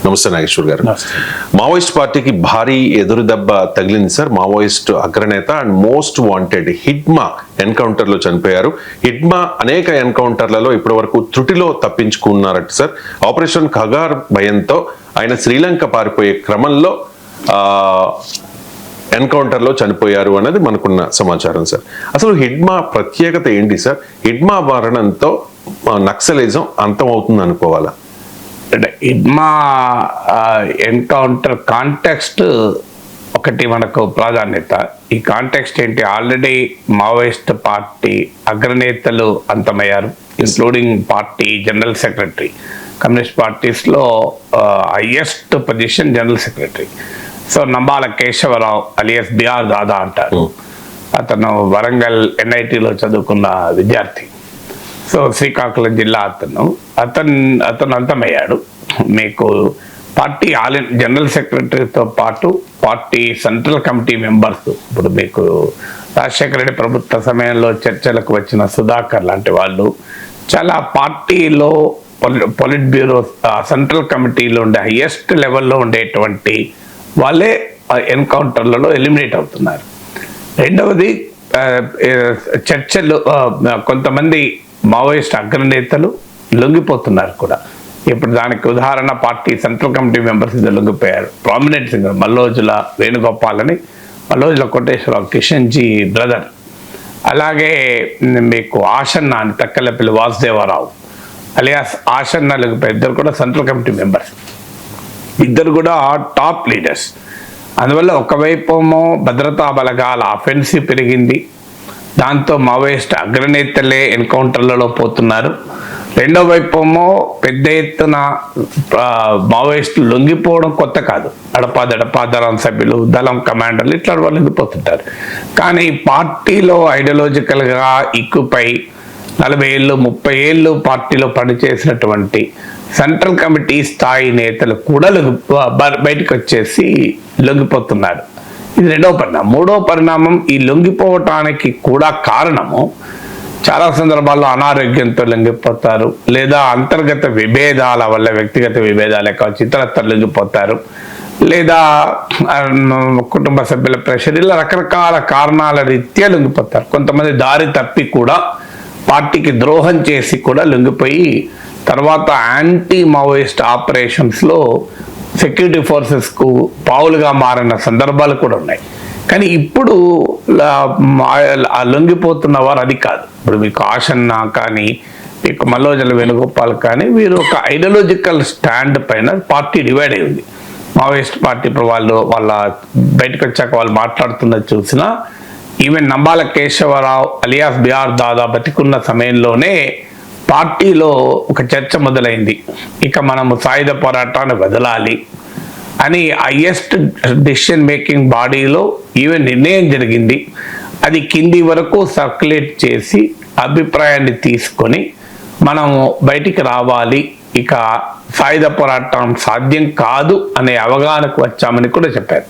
నమస్తే నాగేశ్వర్ గారు. మావోయిస్ట్ పార్టీకి భారీ ఎదురు దెబ్బ తగిలింది సార్. మావోయిస్ట్ అగ్రనేత and most wanted Hidma encounter లో చనిపోయారు. హిడ్మా అనేక ఎన్కౌంటర్లలో ఇప్పటి వరకు త్రుటిలో తప్పించుకున్నారట సార్. ఆపరేషన్ ఖగార్ భయంతో ఆయన శ్రీలంక పారిపోయే క్రమంలో ఎన్కౌంటర్ లో చనిపోయారు అన్నది మనకున్న సమాచారం సార్. అసలు హిడ్మా ప్రత్యేకత ఏంటి సార్? హిడ్మా మరణంతో నక్సలిజం అంతమవుతుంది అనుకోవాలా? అంటే హిడ్మా ఎన్కౌంటర్ కాంటెక్స్ట్ ఒకటి మనకు ప్రాధాన్యత. ఈ కాంటెక్స్ట్ ఏంటి? ఆల్రెడీ మావోయిస్ట్ పార్టీ అగ్రనేతలు అంతమయ్యారు, including party general secretary. Communist పార్టీస్లో highest position general secretary. So Nambala Keshavarao alias BR Dada అంటారు. అతను వరంగల్ ఎన్ఐటిలో చదువుకున్న విద్యార్థి. సో శ్రీకాకుళం జిల్లా అతను అంతమయ్యాడు. మీకు పార్టీ జనరల్ సెక్రటరీతో పాటు పార్టీ సెంట్రల్ కమిటీ మెంబర్స్, ఇప్పుడు మీకు రాజశేఖర రెడ్డి ప్రభుత్వ సమయంలో చర్చలకు వచ్చిన సుధాకర్ లాంటి వాళ్ళు, చాలా పార్టీలో పొలిట్ బ్యూరో సెంట్రల్ కమిటీలో ఉండే హైయెస్ట్ లెవెల్లో ఉండేటువంటి వాళ్ళే ఎన్కౌంటర్లలో ఎలిమినేట్ అవుతున్నారు. రెండవది చర్చలు, కొంతమంది మావోయిస్ట్ అగ్రనేతలు లొంగిపోతున్నారు కూడా. ఇప్పుడు దానికి ఉదాహరణ పార్టీ సెంట్రల్ కమిటీ మెంబర్స్ లొంగిపోయారు. ప్రామినెంట్ సింగర్ మల్లోజుల వేణుగోపాల్ అని, మల్లోజుల కోటేశ్వరరావు కిషన్ జీ బ్రదర్. అలాగే మీకు ఆషన్న అని తక్కలపల్లి వాసుదేవరావు అలియాస్ ఆషన్న లొంగిపోయారు. ఇద్దరు కూడా సెంట్రల్ కమిటీ మెంబర్స్, ఇద్దరు కూడా టాప్ లీడర్స్. అందువల్ల ఒకవైపేమో భద్రతా బలగాల అఫెన్సివ్ పెరిగింది, దాంతో మావోయిస్ట్ అగ్రనేతలే ఎన్కౌంటర్లలో పోతున్నారు. రెండో వైపేమో పెద్ద ఎత్తున మావోయిస్టులు లొంగిపోవడం కొత్త కాదు. అడపా దళం సభ్యులు, దళం కమాండర్లు ఇట్లా వాళ్ళు లొంగిపోతుంటారు. కానీ పార్టీలో ఐడియాలజికల్గా ఇక్కుపై 40 ఏళ్ళు 30 ఏళ్ళు పార్టీలో పనిచేసినటువంటి సెంట్రల్ కమిటీ స్థాయి నేతలు కూడా బయటకు వచ్చేసి లొంగిపోతున్నారు. ఇది రెండవ పరిణామం. మూడవ పరిణామం, ఈ లొంగిపోవటానికి కూడా కారణము చాలా సందర్భాల్లో అనారోగ్యంతో లొంగిపోతారు, లేదా అంతర్గత విభేదాల వల్ల, వ్యక్తిగత విభేదాలే కావచ్చు, ఇతరత్ర లొంగిపోతారు, లేదా కుటుంబ సభ్యుల ప్రెషర్, ఇలా రకరకాల కారణాల రీత్యా లొంగిపోతారు. కొంతమంది దారి తప్పి కూడా పార్టీకి ద్రోహం చేసి కూడా లొంగిపోయి తర్వాత యాంటీ మావోయిస్ట్ ఆపరేషన్స్లో సెక్యూరిటీ ఫోర్సెస్కు పావులుగా మారిన సందర్భాలు కూడా ఉన్నాయి. కానీ ఇప్పుడు లొంగిపోతున్న వారు అది కాదు. ఇప్పుడు మీకు ఆషన్న కానీ, మీకు మల్లోజుల వేణుగోపాల్ కానీ, వీరు ఒక ఐడియాలజికల్ స్టాండ్ పైన పార్టీ డివైడ్ అయి ఉంది. మావోయిస్ట్ పార్టీ ఇప్పుడు వాళ్ళ బయటకు వచ్చాక వాళ్ళు మాట్లాడుతున్నది చూసినా, even Nambala Keshavarao alias BR Dada బతికున్న సమయంలోనే పార్టీలో ఒక చర్చ మొదలైంది. ఇక మనము సాయుధ పోరాటాన్ని వదలాలి అని హైయెస్ట్ డెసిషన్ మేకింగ్ బాడీలో ఈవెన్ నిర్ణయం జరిగింది. అది కింది వరకు సర్క్యులేట్ చేసి అభిప్రాయాన్ని తీసుకొని మనము బయటికి రావాలి, ఇక సాయుధ పోరాటం సాధ్యం కాదు అనే అవగాహనకు వచ్చామని కూడా చెప్పారు.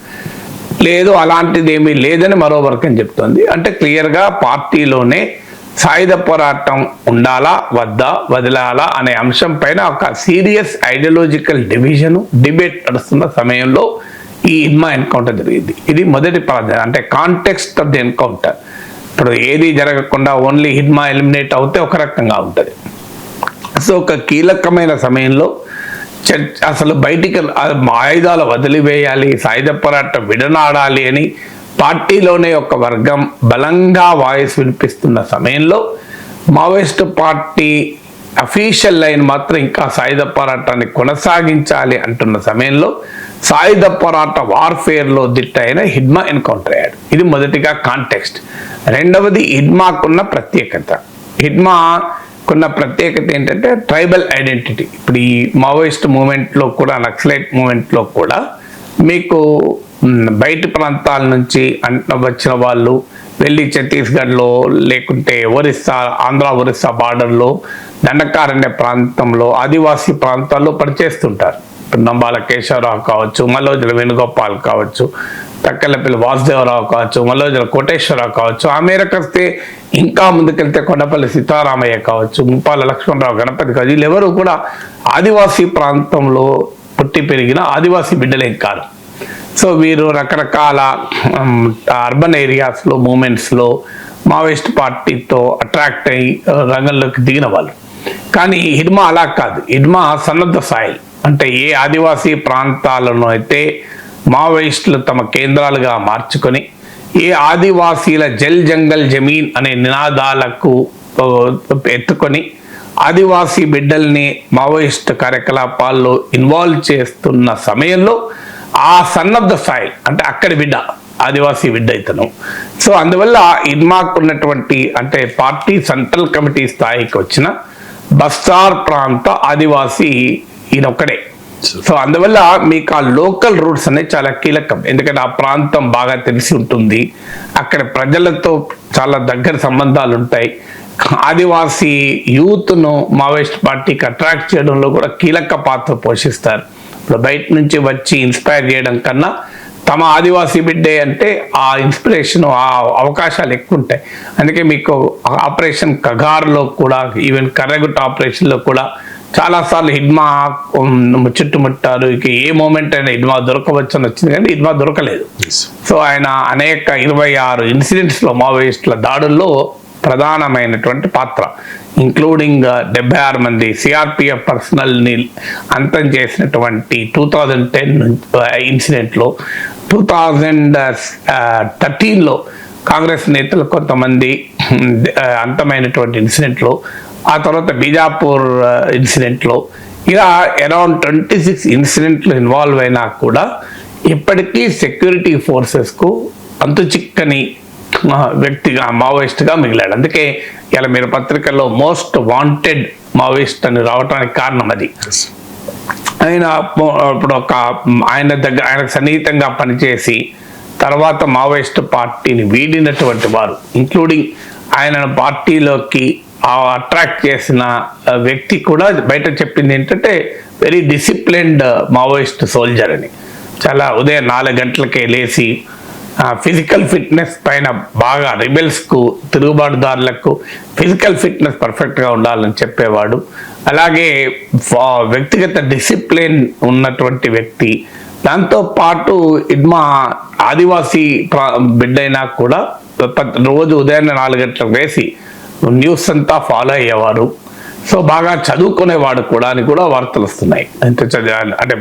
లేదు, అలాంటిది ఏమీ లేదని మరో వర్గం చెప్తోంది. అంటే క్లియర్గా పార్టీలోనే సాయుధ పోరాటం ఉండాలా వద్దా, వదిలాలా అనే అంశం పైన ఒక సీరియస్ ఐడియాలజికల్ డిబేట్ నడుస్తున్న సమయంలో ఈ హిడ్మా ఎన్కౌంటర్ జరిగింది. ఇది మొదటి ప్రాధాన్యత, అంటే కాంటెక్స్ట్ ఆఫ్ ది ఎన్కౌంటర్. ఇప్పుడు ఏది జరగకుండా ఓన్లీ హిడ్మా ఎలిమినేట్ అవుతే ఒక రకంగా ఉంటుంది. సో ఒక కీలకమైన సమయంలో అసలు బయటికి ఆయుధాలు వదిలివేయాలి, సాయుధ పోరాటం విడనాడాలి అని పార్టీలోనే ఒక వర్గం బలంగా వాయిస్ వినిపిస్తున్న సమయంలో మావోయిస్ట్ పార్టీ అఫీషియల్ లైన్ మాత్రం ఇంకా సాయుధ పోరాటాన్ని కొనసాగించాలి అంటున్న సమయంలో సాయుధ పోరాట వార్ఫేర్లో దిట్టయిన హిడ్మా ఎన్కౌంటర్ అయ్యాడు. ఇది మొదటిగా కాంటెక్స్ట్. రెండవది హిడ్మాకున్న ప్రత్యేకత. హిడ్మాకున్న ప్రత్యేకత ఏంటంటే ట్రైబల్ ఐడెంటిటీ. ఇప్పుడు ఈ మావోయిస్ట్ మూమెంట్లో కూడా, నక్సలైట్ మూమెంట్లో కూడా మీకు బయటి ప్రాంతాల నుంచి వచ్చిన వాళ్ళు వెళ్ళి ఛత్తీస్గఢ్లో, లేకుంటే ఒరిస్సా బార్డర్లో, దండకారణ్య ప్రాంతంలో, ఆదివాసీ ప్రాంతాల్లో పనిచేస్తుంటారు. నంబాల కేశవరావు కావచ్చు, మల్లోజుల వేణుగోపాల్ కావచ్చు, తక్కలపల్లి వాసుదేవరావు కావచ్చు, మల్లోజుల కోటేశ్వరరావు కావచ్చు, ఆ మేరకు వస్తే ఇంకా ముందుకెళ్తే కొండపల్లి సీతారామయ్య కావచ్చు, ముప్పాల లక్ష్మణరావు గణపతి కావచ్చు, వీళ్ళెవరూ కూడా ఆదివాసీ ప్రాంతంలో పుట్టి పెరిగిన ఆదివాసీ బిడ్డలేం కాదు. సో వీరు రకరకాల అర్బన్ ఏరియాస్లో మూమెంట్స్లో మావోయిస్ట్ పార్టీతో అట్రాక్ట్ అయ్యి రంగంలోకి దిగిన వాళ్ళు. కానీ హిడ్మా అలా కాదు. హిడ్మా సన్నద్ధ సాయిల్, అంటే ఏ ఆదివాసీ ప్రాంతాలను అయితే మావోయిస్టులు తమ కేంద్రాలుగా మార్చుకొని ఏ ఆదివాసీల జల్ జంగల్ జమీన్ అనే నినాదాలకు ఎత్తుకొని ఆదివాసీ బిడ్డల్ని మావోయిస్ట్ కార్యకలాపాల్లో ఇన్వాల్వ్ చేస్తున్న సమయంలో ఆ సన్నద్ధ సాయిల్ అంటే అక్కడి బిడ్డ, ఆదివాసీ బిడ్డ ఇతను. సో అందువల్ల హిడ్మాకు ఉన్నటువంటి అంటే పార్టీ సెంట్రల్ కమిటీ స్థాయికి వచ్చిన బస్తార్ ప్రాంత ఆదివాసీ ఈయనొక్కడే. సో అందువల్ల మీకు ఆ లోకల్ రూట్స్ అనేది చాలా కీలకం. ఎందుకంటే ఆ ప్రాంతం బాగా తెలిసి ఉంటుంది, అక్కడ ప్రజలతో చాలా దగ్గర సంబంధాలు ఉంటాయి. ఆదివాసీ యూత్ను మావోయిస్ట్ పార్టీకి అట్రాక్ట్ చేయడంలో కూడా కీలక పాత్ర పోషిస్తారు. ఇప్పుడు బయట నుంచి వచ్చి ఇన్స్పైర్ చేయడం కన్నా తమ ఆదివాసీ బిడ్డే అంటే ఆ ఇన్స్పిరేషన్, ఆ అవకాశాలు ఎక్కువ ఉంటాయి. అందుకే మీకు ఆపరేషన్ కగార్లో కూడా, ఈవెన్ కర్రగుట్ట ఆపరేషన్లో కూడా చాలాసార్లు హిడ్మా చుట్టుముట్టారు. ఇక ఏ మూమెంట్ అయినా హిడ్మా దొరకవచ్చు అని వచ్చింది, కానీ హిడ్మా దొరకలేదు. సో ఆయన అనేక 26 ఇన్సిడెంట్స్లో మావోయిస్టుల దాడుల్లో ప్రధానమైనటువంటి పాత్ర, ఇంక్లూడింగ్ 76 మంది సిఆర్పిఎఫ్ పర్సనల్ని అంతం చేసినటువంటి 2010 ఇన్సిడెంట్లో, 2013లో కాంగ్రెస్ నేతలు కొంతమంది అంతమైనటువంటి ఇన్సిడెంట్లో, ఆ తర్వాత బీజాపూర్ ఇన్సిడెంట్లో, ఇలా అరౌండ్ 26 ఇన్సిడెంట్లు ఇన్వాల్వ్ అయినా కూడా ఇప్పటికీ సెక్యూరిటీ ఫోర్సెస్కు అంతు చిక్కని వ్యక్తిగా, మావోయిస్ట్గా మిగిలాడు. అందుకే ఇలా మీరు పత్రికల్లో మోస్ట్ వాంటెడ్ మావోయిస్ట్ అని రావడానికి కారణం అది. ఆయన ఇప్పుడు ఆయనకు సన్నిహితంగా పనిచేసి తర్వాత మావోయిస్ట్ పార్టీని వీడినటువంటి వారు, ఇంక్లూడింగ్ ఆయనను పార్టీలోకి అట్రాక్ట్ చేసిన వ్యక్తి కూడా బయట చెప్పింది ఏంటంటే వెరీ డిసిప్లిన్డ్ మావోయిస్ట్ సోల్జర్ అని. చాలా ఉదయం 4 గంటలకే లేచి ఫిజికల్ ఫిట్నెస్ పైన బాగా రిబెల్స్కు, తిరుగుబాటుదారులకు ఫిజికల్ ఫిట్నెస్ పర్ఫెక్ట్గా ఉండాలని చెప్పేవాడు. అలాగే వ్యక్తిగత డిసిప్లిన్ ఉన్నటువంటి వ్యక్తి. దాంతోపాటు హిడ్మా ఆదివాసీ బిడ్డైనా కూడా రోజు ఉదయాన్నే 4 గంటలకు వేసి న్యూస్ అంతా ఫాలో అయ్యేవారు. సో బాగా చదువుకునేవాడు కూడా అని కూడా వార్తలు వస్తున్నాయి. అంటే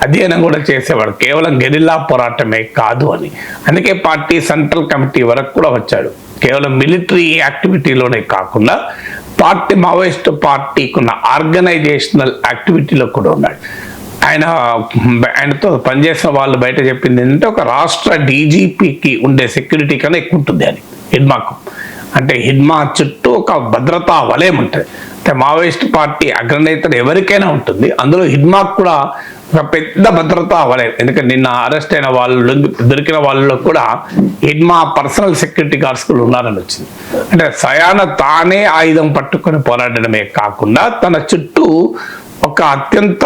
అధ్యయనం కూడా చేసేవాడు, కేవలం గెరిల్లా పోరాటమే కాదు అని. అందుకే పార్టీ సెంట్రల్ కమిటీ వరకు కూడా వచ్చాడు. కేవలం మిలిటరీ యాక్టివిటీలోనే కాకుండా మావోయిస్ట్ పార్టీకి ఉన్న ఆర్గనైజేషనల్ యాక్టివిటీలో కూడా ఉన్నాడు. ఆయనతో పనిచేసిన వాళ్ళు బయట చెప్పింది ఏంటంటే ఒక రాష్ట్ర డీజీపీకి ఉండే సెక్యూరిటీ కన్నా ఎక్కువ ఉంటుంది అని హిడ్మాకు. అంటే హిడ్మా చుట్టూ ఒక భద్రతా వలయం ఉంటుంది. అంటే మావోయిస్ట్ పార్టీ అగ్రనేతలు ఎవరికైనా ఉంటుంది, అందులో హిడ్మాకు కూడా ఒక పెద్ద భద్రతా వలయం. ఎందుకంటే నిన్న అరెస్ట్ అయిన వాళ్ళు, దొరికిన వాళ్ళలో కూడా హిడ్మా పర్సనల్ సెక్యూరిటీ గార్డ్స్ కూడా ఉన్నారని వచ్చింది. అంటే స్వయాన తానే ఆయుధం పట్టుకొని పోరాడడమే కాకుండా తన చుట్టూ ఒక అత్యంత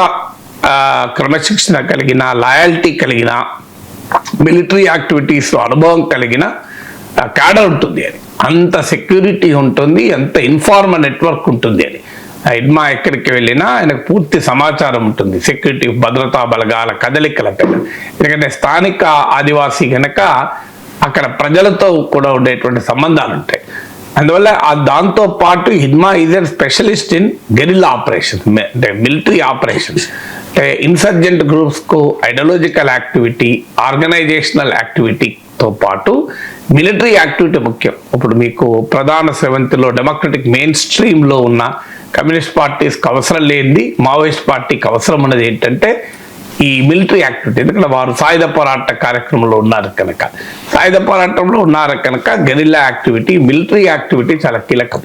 క్రమశిక్షణ కలిగిన, లాయల్టీ కలిగిన, మిలిటరీ యాక్టివిటీస్లో అనుభవం కలిగిన క్యాడర్ ఉంటుంది అని, అంత సెక్యూరిటీ ఉంటుంది, అంత ఇన్ఫార్మల్ నెట్వర్క్ ఉంటుంది అని. హిడ్మా ఎక్కడికి వెళ్ళినా ఆయనకు పూర్తి సమాచారం ఉంటుంది సెక్యూరిటీ, భద్రతా బలగాల కదలికల కన్నా. ఎందుకంటే స్థానిక ఆదివాసీ కనుక అక్కడ ప్రజలతో కూడా ఉండేటువంటి సంబంధాలు ఉంటాయి. అందువల్ల దాంతో పాటు Hidma is a specialist in guerrilla operation, అంటే మిలిటరీ ఆపరేషన్స్. అంటే ఇన్సర్జెంట్ గ్రూప్స్కు ఐడియాలజికల్ యాక్టివిటీ, ఆర్గనైజేషనల్ యాక్టివిటీతో పాటు మిలిటరీ యాక్టివిటీ ముఖ్యం. ఇప్పుడు మీకు ప్రధాన స్రవంతిలో డెమోక్రటిక్ మెయిన్ స్ట్రీమ్లో ఉన్న కమ్యూనిస్ట్ పార్టీస్కి అవసరం లేనిది మావోయిస్ట్ పార్టీకి అవసరం ఉన్నది ఏంటంటే ఈ మిలిటరీ యాక్టివిటీ. ఎందుకంటే వారు సాయుధ పోరాట కార్యక్రమంలో ఉన్నారు కనుక, గెరిల్లా యాక్టివిటీ, మిలిటరీ యాక్టివిటీ చాలా కీలకం.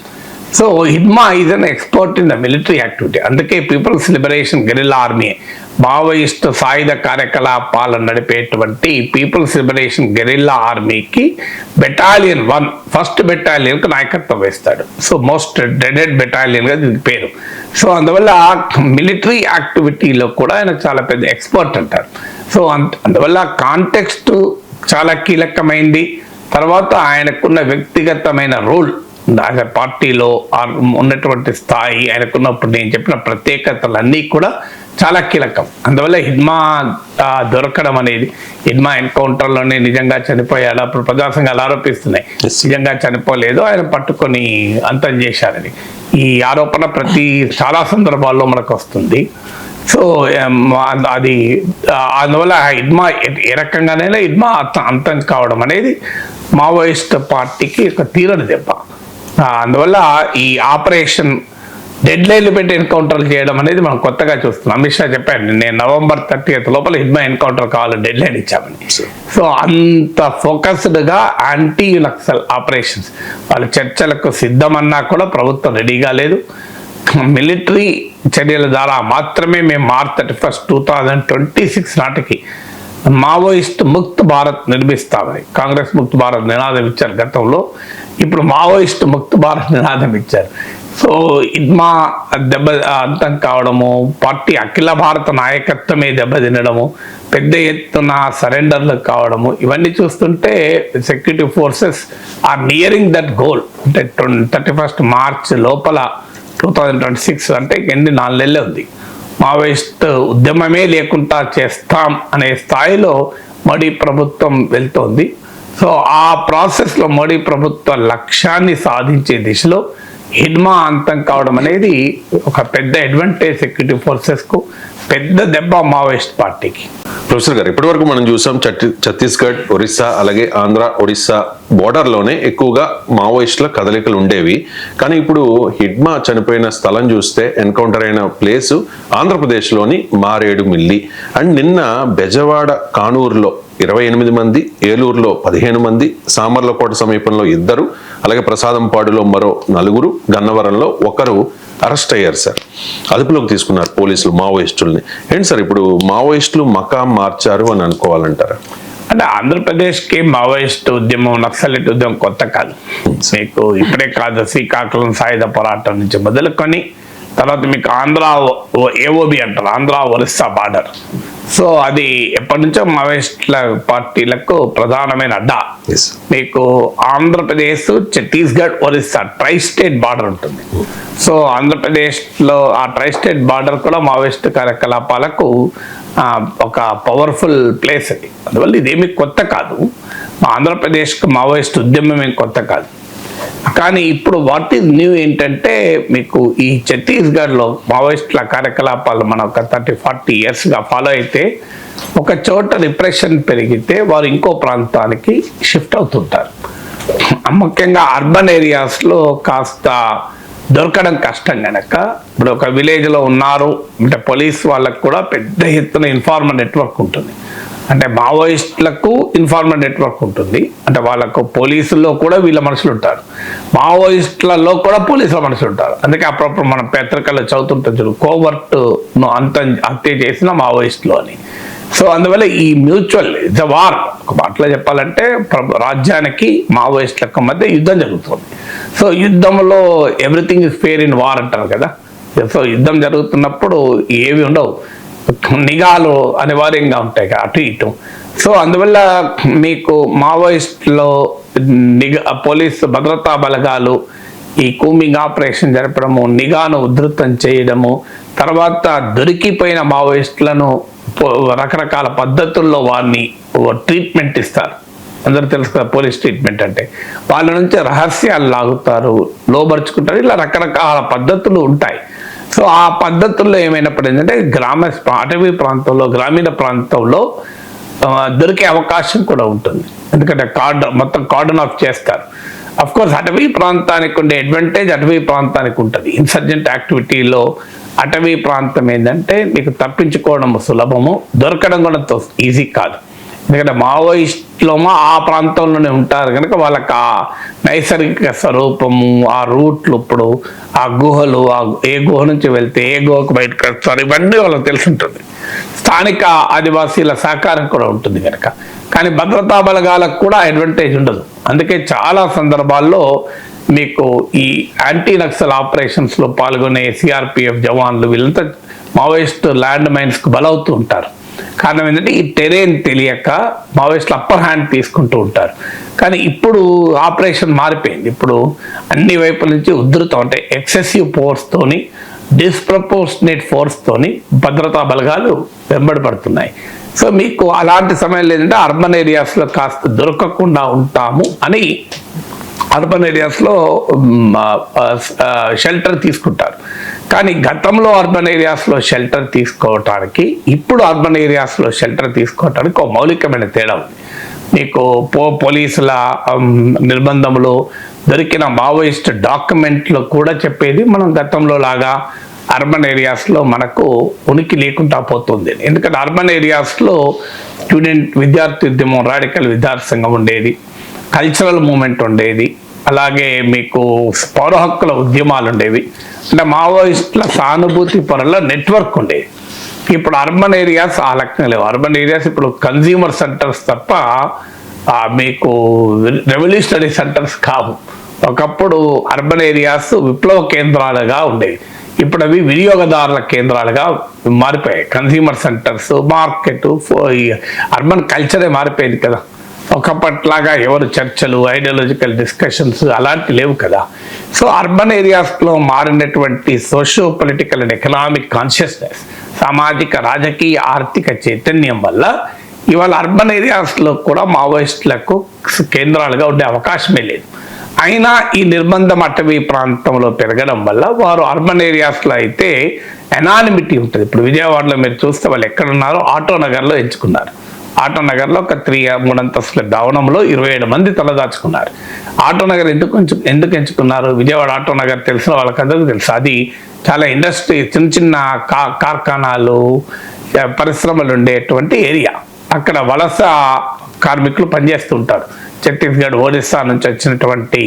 So Hidma is an expert in the military activity. అందుకే people's liberation guerrilla army, Maoist సాయుధ కార్యకలాపాలను నడిపేటువంటి పీపుల్స్ లిబరేషన్ గెరిల్లా ఆర్మీకి బెటాలియన్ 1 ఫస్ట్ బెటాలియన్కి నాయకత్వం వేస్తాడు. సో మోస్ట్ డ్రెడెడ్ బెటాలియన్గా దీనికి పేరు. సో అందువల్ల మిలిటరీ యాక్టివిటీలో కూడా ఆయన చాలా పెద్ద ఎక్స్పర్ట్ అంటారు. సో అందువల్ల కాంటెక్స్ట్ చాలా కీలకమైంది. తర్వాత ఆయనకున్న వ్యక్తిగతమైన రోల్, పార్టీలో ఉన్నటువంటి స్థాయి, ఆయనకున్నప్పుడు నేను చెప్పిన ప్రత్యేకతలన్నీ కూడా చాలా కీలకం. అందువల్ల హిడ్మా దొరకడం అనేది, హిడ్మా ఎన్కౌంటర్లోనే నిజంగా చనిపోయాడు, అప్పుడు ప్రజా సంఘాలు ఆరోపిస్తున్నాయి నిజంగా చనిపోలేదు, ఆయన పట్టుకొని అంతం చేశారని. ఈ ఆరోపణ చాలా సందర్భాల్లో మనకు వస్తుంది. సో అది అందువల్ల హిడ్మా ఏ రకంగానైనా హిడ్మా అంతం కావడం అనేది మావోయిస్ట్ పార్టీకి ఒక తీరని దెబ్బ. అందువల్ల ఈ ఆపరేషన్ డెడ్ లైన్లు పెట్టి ఎన్కౌంటర్లు చేయడం అనేది మనం కొత్తగా చూస్తున్నాం. అమిత్ షా చెప్పాను, నేను November 30th లోపల హిడ్మా ఎన్కౌంటర్ కావాలని డెడ్ లైన్ ఇచ్చామని. సో అంత ఫోకస్డ్గా యాంటీ నక్సల్ ఆపరేషన్స్, వాళ్ళ చర్చలకు సిద్ధమన్నా కూడా ప్రభుత్వం రెడీగా లేదు. మిలిటరీ చర్యల ద్వారా మాత్రమే మేము March 31st, 2026 నాటికి మావోయిస్ట్ ముక్త్ భారత్ నిర్మిస్తామని కాంగ్రెస్ ముక్త్ భారత్ నినాదం ఇచ్చారు గతంలో, ఇప్పుడు మావోయిస్ట్ ముక్త్ భారత్ నినాదం ఇచ్చారు. సో హిడ్మా అంతం కావడము, పార్టీ అఖిల భారత నాయకత్వమే దెబ్బతినడము, పెద్ద ఎత్తున సరెండర్లు కావడము, ఇవన్నీ చూస్తుంటే security forces are nearing that goal. అంటే 31st March లోపల 2026 అంటే ఎన్ని 4 నెలలే ఉంది, మావోయిస్ట్ ఉద్యమమే లేకుండా చేస్తాం అనే స్థాయిలో మోడీ ప్రభుత్వం వెళ్తోంది. సో ఆ ప్రాసెస్లో మోడీ ప్రభుత్వ లక్ష్యాన్ని సాధించే దిశలో హిడ్మా అంతం కావడం అనేది ఒక పెద్ద అడ్వాంటేజ్ సెక్యూరిటీ ఫోర్సెస్కు, పెద్ద దెబ్బ మావోయిస్ట్ పార్టీకి. ప్రొఫెసర్ గారు, ఇప్పటి వరకు మనం చూసాం ఛత్తీస్గఢ్, ఒరిస్సా, అలాగే ఆంధ్ర, ఒడిస్సా బోర్డర్లోనే ఎక్కువగా మావోయిస్టుల కదలికలు ఉండేవి. కానీ ఇప్పుడు హిడ్మా చనిపోయిన స్థలం చూస్తే ఎన్కౌంటర్ అయిన ప్లేసు ఆంధ్రప్రదేశ్లోని మారేడుమిల్లి. అండ్ నిన్న బెజవాడ, కానూరులో 28 మంది, ఏలూరులో 15 మంది, సామర్లకోట సమీపంలో 2, అలాగే ప్రసాదంపాడులో మరో 4, గన్నవరంలో 1 అరెస్ట్ అయ్యారు సార్. అదుపులోకి తీసుకున్నారు పోలీసులు మావోయిస్టుల్ని. ఏంటి సార్ ఇప్పుడు మావోయిస్టులు మకాం మార్చారు అని అనుకోవాలంటారా? అంటే ఆంధ్రప్రదేశ్కి మావోయిస్ట్ ఉద్యమం, నక్సలైట్ ఉద్యమం కొత్త కాదు. మీకు ఇప్పుడే కాదు, శ్రీకాకుళం సాయుధ పోరాటం నుంచి మొదలుకొని తర్వాత మీకు ఆంధ్ర ఏఓబి అంటారు, ఆంధ్ర ఒరిస్సా బార్డర్. సో అది ఎప్పటి నుంచో మావోయిస్టుల పార్టీలకు ప్రధానమైన అడ్డా. మీకు Andhra Pradesh, Chhattisgarh, Orissa tri state border ఉంటుంది. సో ఆంధ్రప్రదేశ్లో ఆ ట్రై స్టేట్ బార్డర్ కూడా మావోయిస్ట్ కార్యకలాపాలకు ఒక పవర్ఫుల్ ప్లేస్ అది. అందువల్ల ఇదేమి కొత్త కాదు, ఆంధ్రప్రదేశ్కి మావోయిస్ట్ ఉద్యమం ఏం కొత్త కాదు. కానీ ఇప్పుడు వాట్ ఈజ్ న్యూ ఏంటంటే, మీకు ఈ ఛత్తీస్గఢ్లో మావోయిస్టుల కార్యకలాపాలు మనం ఒక 30-40 yearsగా ఫాలో అయితే, ఒక చోట రిప్రెషన్ పెరిగితే వారు ఇంకో ప్రాంతానికి షిఫ్ట్ అవుతుంటారు. ముఖ్యంగా అర్బన్ ఏరియాస్లో కాస్త దొరకడం కష్టం కనుక, ఇప్పుడు ఒక విలేజ్లో ఉన్నారు అంటే పోలీస్ వాళ్ళకు కూడా పెద్ద ఎత్తున ఇన్ఫార్మర్ నెట్వర్క్ ఉంటుంది. అంటే మావోయిస్టులకు ఇన్ఫార్మర్ నెట్వర్క్ ఉంటుంది. అంటే వాళ్ళకు పోలీసుల్లో కూడా వీళ్ళ మనుషులు ఉంటారు, మావోయిస్టులలో కూడా పోలీసుల మనుషులు ఉంటారు. అందుకే అప్పుడప్పుడు మనం పత్రికల్లో చదువుతుంటాం చూడు, కోవర్ట్ను హత్య చేసిన మావోయిస్టులు అని. సో అందువల్ల ఈ మ్యూచువల్ ఇట్స్ అ వార్. ఒక మాటలో చెప్పాలంటే రాజ్యానికి మావోయిస్టులకు మధ్య యుద్ధం జరుగుతుంది. సో యుద్ధంలో everything is fair in war అంటారు కదా. సో యుద్ధం జరుగుతున్నప్పుడు ఏవి ఉండవు, నిఘాలు అనివార్యంగా ఉంటాయి అటు ఇటు. సో అందువల్ల మీకు మావోయిస్టులో పోలీసు భద్రతా బలగాలు ఈ కూమింగ్ ఆపరేషన్ జరపడము, నిఘాను ఉధృతం చేయడము, తర్వాత దొరికిపోయిన మావోయిస్టులను రకరకాల పద్ధతుల్లో వారిని ట్రీట్మెంట్ ఇస్తారు. అందరూ తెలుసు కదా పోలీస్ ట్రీట్మెంట్ అంటే, వాళ్ళ నుంచి రహస్యాలు లాగుతారు, లోబరుచుకుంటారు, ఇలా రకరకాల పద్ధతులు ఉంటాయి. సో ఆ పద్ధతుల్లో ఏమైనప్పుడు ఏంటంటే అటవీ ప్రాంతంలో, గ్రామీణ ప్రాంతంలో దొరికే అవకాశం కూడా ఉంటుంది. ఎందుకంటే మొత్తం కార్డన్ ఆఫ్ చేస్తారు. అఫ్ కోర్స్ అటవీ ప్రాంతానికి ఉండే అడ్వాంటేజ్ అటవీ ప్రాంతానికి ఉంటుంది. ఇన్సర్జెంట్ యాక్టివిటీలో అటవీ ప్రాంతం ఏంటంటే మీకు తప్పించుకోవడం సులభము, దొరకడం కూడా ఈజీ కాదు. ఎందుకంటే మావోయిస్టులో ఆ ప్రాంతంలోనే ఉంటారు కనుక వాళ్ళకి ఆ నైసర్గిక స్వరూపము, ఆ రూట్లు, ఇప్పుడు ఆ గుహలు, ఏ గుహ నుంచి వెళ్తే ఏ గుహకు బయటకు వస్తారు, ఇవన్నీ వాళ్ళకి తెలిసి ఉంటుంది. స్థానిక ఆదివాసీల సహకారం కూడా ఉంటుంది కనుక. కానీ భద్రతా బలగాలకు కూడా అడ్వాంటేజ్ ఉండదు. అందుకే చాలా సందర్భాల్లో మీకు ఈ యాంటీ నక్సల్ ఆపరేషన్స్లో పాల్గొనే సిఆర్పిఎఫ్ జవాన్లు వీళ్ళంతా మావోయిస్ట్ ల్యాండ్ మైన్స్కు బలవుతూ ఉంటారు. కారణం ఏంటంటే ఈ టెరెన్ తెలియక మావోయిస్టులు అప్పర్ హ్యాండ్ తీసుకుంటూ ఉంటారు. కానీ ఇప్పుడు ఆపరేషన్ మారిపోయింది. ఇప్పుడు అన్ని వైపుల నుంచి ఉధృతం అంటే ఎక్సెసివ్ ఫోర్స్తోని డిస్ప్రపోర్షనేట్ ఫోర్స్ తోని భద్రతా బలగాలు వెంబడబడుతున్నాయి. సో మీకు అలాంటి సమయంలో ఏంటంటే అర్బన్ ఏరియాస్లో కాస్త దొరకకుండా ఉంటాము అని అర్బన్ ఏరియాస్లో షెల్టర్ తీసుకుంటారు. కానీ గతంలో అర్బన్ ఏరియాస్లో షెల్టర్ తీసుకోవటానికి ఇప్పుడు అర్బన్ ఏరియాస్లో షెల్టర్ తీసుకోవటానికి ఒక మౌలికమైన తేడా ఉంది. మీకు పోలీసుల నిర్బంధంలో దొరికిన మావోయిస్ట్ డాక్యుమెంట్లు కూడా చెప్పేది మనం గతంలో లాగా అర్బన్ ఏరియాస్లో మనకు ఉనికి లేకుండా పోతుంది. ఎందుకంటే అర్బన్ ఏరియాస్లో విద్యార్థి ఉద్యమం, రాడికల్ విద్యార్థి సంఘం ఉండేది, కల్చరల్ మూమెంట్ ఉండేది, అలాగే మీకు పౌర హక్కుల ఉద్యమాలు ఉండేవి. అంటే మావోయిస్టుల సానుభూతి పరుల నెట్వర్క్ ఉండేది. ఇప్పుడు అర్బన్ ఏరియాస్ ఆ లెక్కన లేవు. అర్బన్ ఏరియాస్ ఇప్పుడు కన్జ్యూమర్ సెంటర్స్ తప్ప మీకు రెవల్యూషనరీ సెంటర్స్ కావు. ఒకప్పుడు అర్బన్ ఏరియాస్ విప్లవ కేంద్రాలుగా ఉండేవి, ఇప్పుడు అవి వినియోగదారుల కేంద్రాలుగా మారిపోయాయి. కన్జ్యూమర్ సెంటర్స్, మార్కెట్, అర్బన్ కల్చరే మారిపోయింది కదా. ఒకప్పట్లాగా ఎవరు చర్చలు, ఐడియాలజికల్ డిస్కషన్స్ అలాంటి లేవు కదా. సో అర్బన్ ఏరియాస్లో మారినటువంటి socio political and economic consciousness, సామాజిక రాజకీయ ఆర్థిక చైతన్యం వల్ల ఇవాళ అర్బన్ ఏరియాస్లో కూడా మావోయిస్టులకు కేంద్రాలుగా ఉండే అవకాశమే లేదు. అయినా ఈ నిర్బంధం అటవీ ప్రాంతంలో పెరగడం వల్ల వారు అర్బన్ ఏరియాస్లో అయితే ఎనానిమిటీ ఉంటుంది. ఇప్పుడు విజయవాడలో మీరు చూస్తే వాళ్ళు ఎక్కడున్నారో ఆటో నగర్లో ఎంచుకున్నారు. ఆటో నగర్లో ఒక 3 అంతస్తుల భవనంలో 27 మంది తలదాచుకున్నారు. ఆటో నగర్ ఎందుకు ఎంచుకున్నారు? విజయవాడ ఆటో నగర్ తెలిసిన వాళ్ళకందరికీ తెలుసు. అది చాలా ఇండస్ట్రీ, చిన్న కార్ఖానాలు, పరిశ్రమలు ఉండేటువంటి ఏరియా. అక్కడ వలస కార్మికులు పనిచేస్తుంటారు. ఛత్తీస్గఢ్, ఒరిస్సా నుంచి వచ్చినటువంటి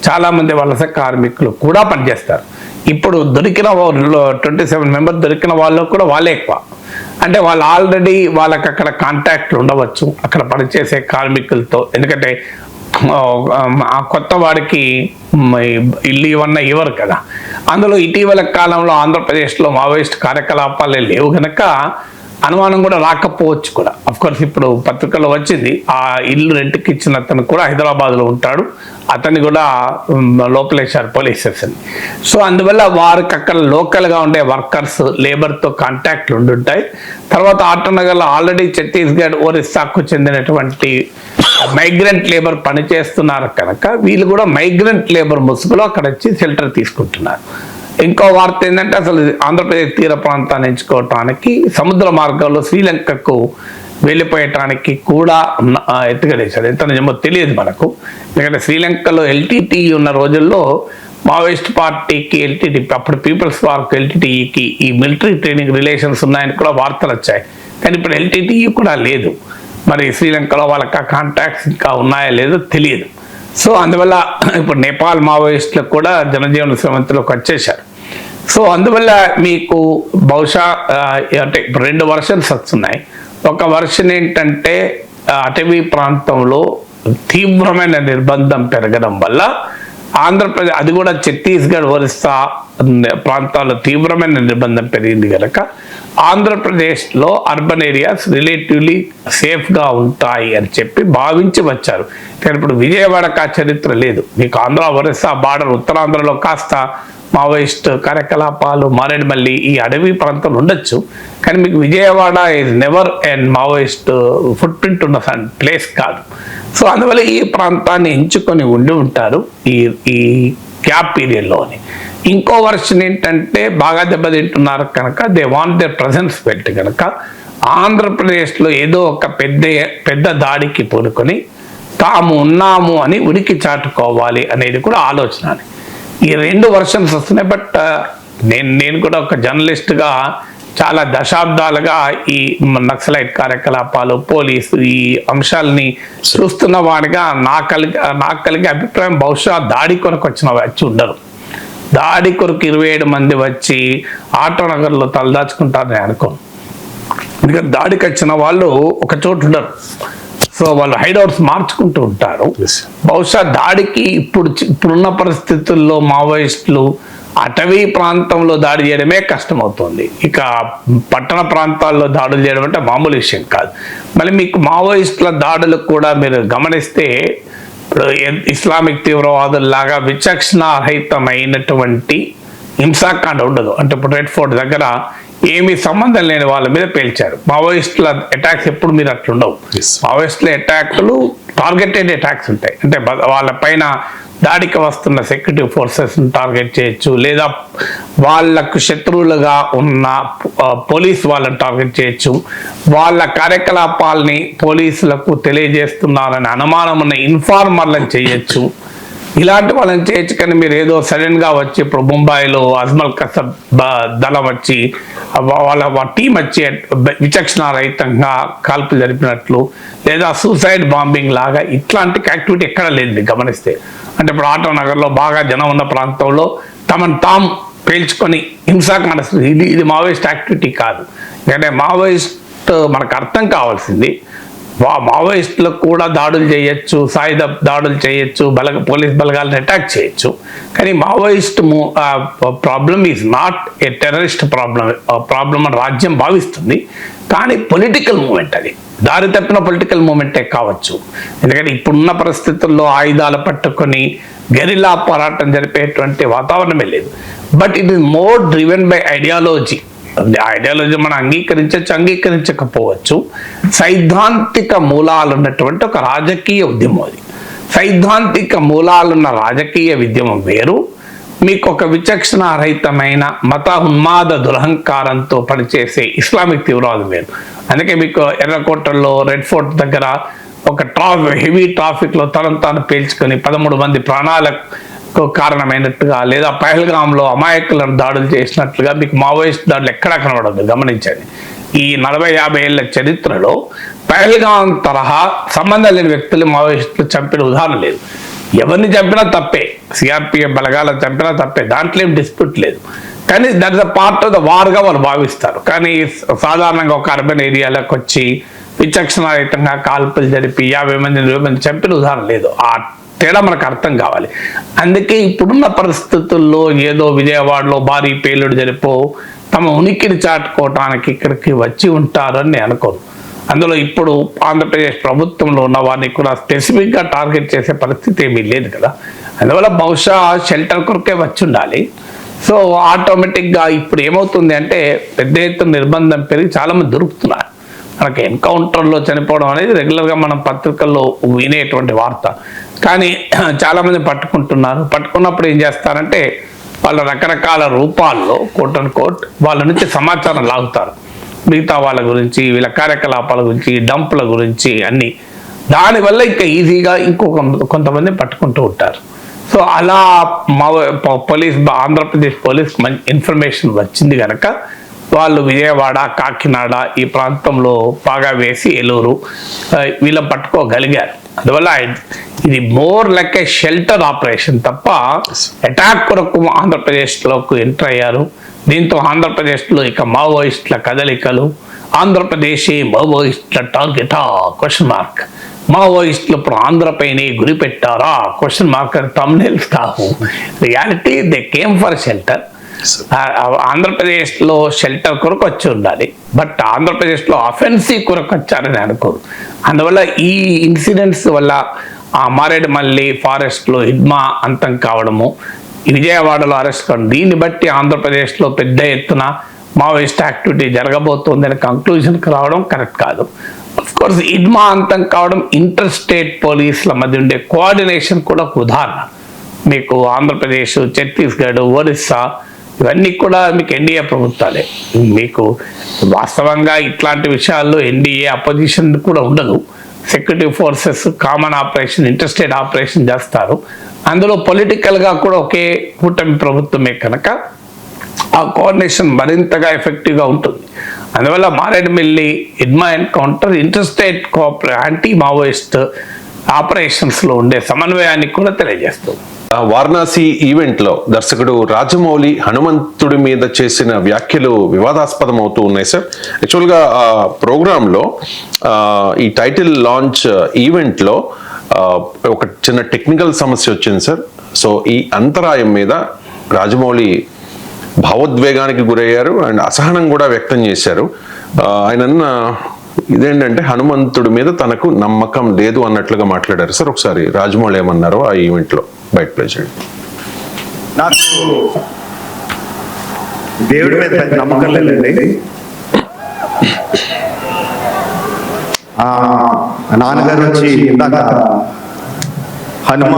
చాలామంది వలస కార్మికులు కూడా పనిచేస్తారు. ఇప్పుడు దొరికిన 27 మెంబర్స్ దొరికిన వాళ్ళు కూడా వాళ్ళే ఎక్కువ. అంటే వాళ్ళు ఆల్రెడీ వాళ్ళకి అక్కడ కాంటాక్ట్లు ఉండవచ్చు అక్కడ పనిచేసే కార్మికులతో. ఎందుకంటే ఆ కొత్త వాడికి ఇల్లు ఇవన్నీ ఇవ్వరు కదా. అందులో ఇటీవల కాలంలో ఆంధ్రప్రదేశ్లో మావోయిస్ట్ కార్యకలాపాలే లేవు కనుక అనుమానం కూడా రాకపోవచ్చు కూడా. అఫ్కోర్స్ ఇప్పుడు పత్రికలో వచ్చింది ఆ ఇల్లు రెంట్కి ఇచ్చిన అతను కూడా హైదరాబాద్లో ఉంటాడు, అతన్ని కూడా లోపలేశారు పోలీసెస్ అని. సో అందువల్ల వారికి అక్కడ లోకల్గా ఉండే వర్కర్స్, లేబర్తో కాంటాక్ట్లు ఉండుంటాయి. తర్వాత ఆటోనగర్లో ఆల్రెడీ ఛత్తీస్గఢ్, ఒరిస్సాకు చెందినటువంటి మైగ్రెంట్ లేబర్ పనిచేస్తున్నారు కనుక వీళ్ళు కూడా మైగ్రెంట్ లేబర్ ముసుగులో అక్కడ వచ్చి షెల్టర్ తీసుకుంటున్నారు. ఇంకో వార్త ఏంటంటే అసలు ఆంధ్రప్రదేశ్ తీర ప్రాంతాన్ని ఎంచుకోవటానికి సముద్ర మార్గంలో శ్రీలంకకు వెళ్ళిపోయటానికి కూడా ఎత్తుగడేశారు. ఎంత నిజమో తెలియదు మనకు. ఎందుకంటే శ్రీలంకలో ఎల్టీటీ ఉన్న రోజుల్లో మావోయిస్ట్ పార్టీకి ఎల్టీటీ, అప్పుడు పీపుల్స్ వార్కు ఎల్టీటీకి ఈ మిలిటరీ ట్రైనింగ్ రిలేషన్స్ ఉన్నాయని కూడా వార్తలు వచ్చాయి. కానీ ఇప్పుడు ఎల్టీటీ కూడా లేదు. మరి శ్రీలంకలో వాళ్ళకి కాంటాక్ట్స్ ఇంకా ఉన్నాయో లేదో తెలియదు. సో అందువల్ల ఇప్పుడు నేపాల్ మావోయిస్టులకు కూడా జనజీవన శ్రమంతిలోకి వచ్చేసారు. సో అందువల్ల మీకు బహుశా అంటే 2 వర్షన్స్ వస్తున్నాయి. ఒక వర్షన్ ఏంటంటే అటవీ ప్రాంతంలో తీవ్రమైన నిర్బంధం పెరగడం వల్ల ఆంధ్రప్రదేశ్, అది కూడా ఛత్తీస్గఢ్, ఒరిస్సా ప్రాంతాల్లో తీవ్రమైన నిర్బంధం పెరిగింది కనుక ఆంధ్రప్రదేశ్లో అర్బన్ ఏరియాస్ రిలేటివ్లీ సేఫ్గా ఉంటాయి అని చెప్పి భావించి వచ్చారు. కానీ ఇప్పుడు విజయవాడకు ఆ చరిత్ర లేదు. మీకు ఆంధ్ర, ఒరిస్సా బార్డర్, ఉత్తరాంధ్రలో కాస్త మావోయిస్ట్ కార్యకలాపాలు, మారేడుమల్లి ఈ అడవి ప్రాంతం ఉండొచ్చు. కానీ మీకు Vijayawada is never and Maoist foot print ఉన్న ప్లేస్ కాదు. సో అందువల్ల ఈ ప్రాంతాన్ని ఎంచుకొని ఉండి ఉంటారు ఈ గ్యాప్ పీరియడ్లోని. ఇంకో వర్షన్ ఏంటంటే బాగా దెబ్బతింటున్నారు కనుక దే వాంట్ దేర్ ప్రజెన్స్ పెట్టి కనుక ఆంధ్రప్రదేశ్లో ఏదో ఒక పెద్ద దాడికి పూనుకొని తాము ఉన్నాము అని ఉనికి చాటుకోవాలి అనేది కూడా ఆలోచన. ఈ 2 వర్షన్స్ వస్తున్నాయి. బట్ నేను కూడా ఒక జర్నలిస్ట్గా చాలా దశాబ్దాలుగా ఈ నక్సలైట్ కార్యకలాపాలు, పోలీసు ఈ అంశాలని చూస్తున్న వాడిగా నాకు కలిగే అభిప్రాయం బహుశా దాడి కొరకు వచ్చిన వచ్చి ఉండరు. దాడి కొరకు 27 మంది వచ్చి ఆటో నగర్లో తలదాచుకుంటారని అనుకోను. ఎందుకంటే దాడికి వచ్చిన వాళ్ళు ఒక చోటు ఉండరు. సో వాళ్ళు హైడౌట్స్ మార్చుకుంటూ ఉంటారు. బహుశా దాడికి ఇప్పుడున్న పరిస్థితుల్లో మావోయిస్టులు అటవీ ప్రాంతంలో దాడి చేయడమే కష్టమవుతుంది. ఇక పట్టణ ప్రాంతాల్లో దాడులు చేయడం అంటే మామూలు విషయం కాదు. మళ్ళీ మీకు మావోయిస్టుల దాడులు కూడా మీరు గమనిస్తే ఇప్పుడు ఇస్లామిక్ తీవ్రవాదుల్లాగా విచక్షణారహితమైనటువంటి హింసాకాండ ఉండదు. అంటే ఇప్పుడు రెడ్ ఫోర్ట్ దగ్గర ఏమీ సంబంధం లేని వాళ్ళ మీద పేల్చారు. మావోయిస్టుల అటాక్స్ ఎప్పుడు మీరు అట్లుండవు. మావోయిస్టుల అటాక్లు టార్గెటెడ్ అటాక్స్ ఉంటాయి. అంటే వాళ్ళ పైన దాడికి వస్తున్న సెక్యూరిటీ ఫోర్సెస్ని టార్గెట్ చేయొచ్చు, లేదా వాళ్ళకు శత్రువులుగా ఉన్న పోలీస్ వాళ్ళని టార్గెట్ చేయొచ్చు, వాళ్ళ కార్యకలాపాలని పోలీసులకు తెలియజేస్తున్నారని అనుమానం ఉన్న ఇన్ఫార్మర్లను చేయొచ్చు. ఇలాంటి వాళ్ళని చేయొచ్చు. కానీ మీరు ఏదో సడన్గా వచ్చి ఇప్పుడు ముంబైలో అజ్మల్ కసబ్ దళం వచ్చి వాళ్ళ టీం వచ్చి విచక్షణారహితంగా కాల్పు జరిపినట్లు, లేదా సూసైడ్ బాంబింగ్ లాగా ఇట్లాంటి యాక్టివిటీ ఎక్కడ లేదు మీరు గమనిస్తే. అంటే ఇప్పుడు ఆటో నగర్లో బాగా జనం ఉన్న ప్రాంతంలో తమను తాము పేల్చుకొని హింసాకాండ, ఇది మావోయిస్ట్ యాక్టివిటీ కాదు. ఎందుకంటే మావోయిస్ట్ మనకు అర్థం కావాల్సింది, మావోయిస్టులకు కూడా దాడులు చేయొచ్చు, సాయుధ దాడులు చేయొచ్చు, పోలీస్ బలగాలను అటాక్ చేయొచ్చు. కానీ Maoist problem is not a terrorist problem అని రాజ్యం భావిస్తుంది. కానీ పొలిటికల్ మూమెంట్, అది దారి తప్పిన పొలిటికల్ మూమెంటే కావచ్చు. ఎందుకంటే ఇప్పుడున్న పరిస్థితుల్లో ఆయుధాలు పట్టుకొని గెరిల్లా పోరాటం జరిపేటువంటి వాతావరణమే లేదు. But it is more driven by ideology. Ideology మనం అంగీకరించకపోవచ్చు. సైద్ధాంతిక మూలాలు ఉన్నటువంటి ఒక రాజకీయ ఉద్యమం అది. సైద్ధాంతిక మూలాలున్న రాజకీయ ఉద్యమం వేరు, మీకు ఒక విచక్షణారహితమైన మత ఉన్మాద దురహంకారంతో పనిచేసే ఇస్లామిక్ తీవ్రవాదం వేరు. అందుకే మీకు ఎర్రకోటల్లో రెడ్ ఫోర్ట్ దగ్గర ఒక హెవీ ట్రాఫిక్లో తనను తాను పేల్చుకొని 13 మంది ప్రాణాలకు కారణమైనట్టుగా, లేదా పహల్గాంలో అమాయకులను దాడులు చేసినట్లుగా మీకు మావోయిస్ట్ దాడులు ఎక్కడా కనబడదు. గమనించండి, ఈ 40-50 ఏళ్ల చరిత్రలో పహల్గాం తరహా సంబంధం లేని వ్యక్తులు మావోయిస్టులు చంపిన ఉదాహరణ లేదు. ఎవరిని చంపినా తప్పే, సిఆర్పిఎఫ్ బలగాలను చంపినా తప్పే, దాంట్లో ఏం డిస్ప్యూట్ లేదు. కానీ that is a part of the వార్గా వాళ్ళు భావిస్తారు. కానీ సాధారణంగా ఒక అర్బన్ ఏరియాలోకి వచ్చి విచక్షణారహితంగా కాల్పులు జరిపి 50 మంది 20 మంది చంపిన ఉదాహరణ లేదు. ఆ తేడా మనకు అర్థం కావాలి. అందుకే ఇప్పుడున్న పరిస్థితుల్లో ఏదో విజయవాడలో భారీ పేలుడు జరిపో తమ ఉనికిని చాటుకోవటానికి ఇక్కడికి వచ్చి ఉంటారు అని నేను అనుకోను. అందులో ఇప్పుడు ఆంధ్రప్రదేశ్ ప్రభుత్వంలో ఉన్న వారిని కూడా స్పెసిఫిక్గా టార్గెట్ చేసే పరిస్థితి ఏమీ లేదు కదా. అందువల్ల బహుశా షెల్టర్ కొరకే వచ్చి ఉండాలి. సో ఆటోమేటిక్గా ఇప్పుడు ఏమవుతుంది అంటే పెద్ద ఎత్తున నిర్బంధం పెరిగి చాలామంది దొరుకుతున్నారు. మనకి ఎన్కౌంటర్లో చనిపోవడం అనేది రెగ్యులర్గా మనం పత్రికల్లో వినేటువంటి వార్త. కానీ చాలామంది పట్టుకుంటున్నారు. పట్టుకున్నప్పుడు ఏం చేస్తారంటే వాళ్ళ రకరకాల రూపాల్లో కోట్ వాళ్ళ నుంచి సమాచారం లాగుతారు, మిగతా వాళ్ళ గురించి, వీళ్ళ కార్యకలాపాల గురించి, డంపుల గురించి అన్నీ. దానివల్ల ఇంకా ఈజీగా కొంతమంది పట్టుకుంటూ ఉంటారు. సో అలా ఆంధ్రప్రదేశ్ పోలీస్ మంచి ఇన్ఫర్మేషన్ వచ్చింది కనుక వాళ్ళు విజయవాడ, కాకినాడ ఈ ప్రాంతంలో బాగా వేసి ఏలూరు వీళ్ళ పట్టుకోగలిగారు. అందువల్ల ఇది మోర్ లైక్ ఏ షెల్టర్ ఆపరేషన్ తప్ప అటాక్ కొరకు ఆంధ్రప్రదేశ్లోకి ఎంటర్ అయ్యారు. దీంతో ఆంధ్రప్రదేశ్లో ఇక మావోయిస్టుల కదలికలు, ఆంధ్రప్రదేశ్ మావోయిస్టుల టార్గెటా క్వశ్చన్ మార్క్, మావోయిస్టులు ఇప్పుడు ఆంధ్రపైనే గురి పెట్టారా క్వశ్చన్ మార్క్ అని thumbnails కావు. Reality they came for shelter. ఆంధ్రప్రదేశ్లో షెల్టర్ కొరకు వచ్చి ఉండాలి, బట్ ఆంధ్రప్రదేశ్లో అఫెన్సివ్ కొరకు వచ్చారని అనుకోరు. అందువల్ల ఈ ఇన్సిడెంట్స్ వల్ల ఆ మారేడుమల్లి ఫారెస్ట్లో హిడ్మా అంతం కావడము, విజయవాడలో అరెస్ట్ కావడం, దీన్ని బట్టి ఆంధ్రప్రదేశ్లో పెద్ద ఎత్తున మావోయిస్ట్ యాక్టివిటీ జరగబోతోందని కంక్లూజన్కి రావడం కరెక్ట్ కాదు. అఫ్కోర్స్ హిడ్మా అంతం కావడం ఇంటర్ స్టేట్ పోలీసుల మధ్య ఉండే కోఆర్డినేషన్ కూడా ఒక ఉదాహరణ. మీకు ఆంధ్రప్రదేశ్, ఛత్తీస్గఢ్, ఒరిస్సా ఇవన్నీ కూడా మీకు ఎన్డీఏ ప్రభుత్వాలే. మీకు వాస్తవంగా ఇట్లాంటి విషయాల్లో ఎన్డీఏ అపోజిషన్ కూడా ఉండదు. Security forces common operation, inter state operation చేస్తారు. అందులో పొలిటికల్గా కూడా ఒకే కూటమి ప్రభుత్వమే కనుక ఆ కోఆర్డినేషన్ మరింతగా ఎఫెక్టివ్గా ఉంటుంది. అందువల్ల Maredumilli Hidma encounter inter state anti Maoist ఆపరేషన్స్లో ఉండే సమన్వయాన్ని కూడా తెలియజేస్తుంది. వారణాసి ఈవెంట్లో దర్శకుడు రాజమౌళి హనుమంతుడి మీద చేసిన వ్యాఖ్యలు వివాదాస్పదం అవుతూ ఉన్నాయి సార్. యాక్చువల్గా ప్రోగ్రాంలో ఈ టైటిల్ లాంచ్ ఈవెంట్లో ఒక చిన్న టెక్నికల్ సమస్య వచ్చింది సార్. సో ఈ అంతరాయం మీద రాజమౌళి భావోద్వేగానికి గురయ్యారు అండ్ అసహనం కూడా వ్యక్తం చేశారు. ఆయన ఇదేంటంటే హనుమంతుడి మీద తనకు నమ్మకం లేదు అన్నట్లుగా మాట్లాడారు సార్. ఒకసారి రాజమౌళి ఏమన్నారో ఆ ఈవెంట్లో బయట ప్లే చేయండి. నాకు దేవుడి మీద పెద్ద నమ్మకం లేదండి. నాన్నగారు వచ్చి ఇందాక హనుమ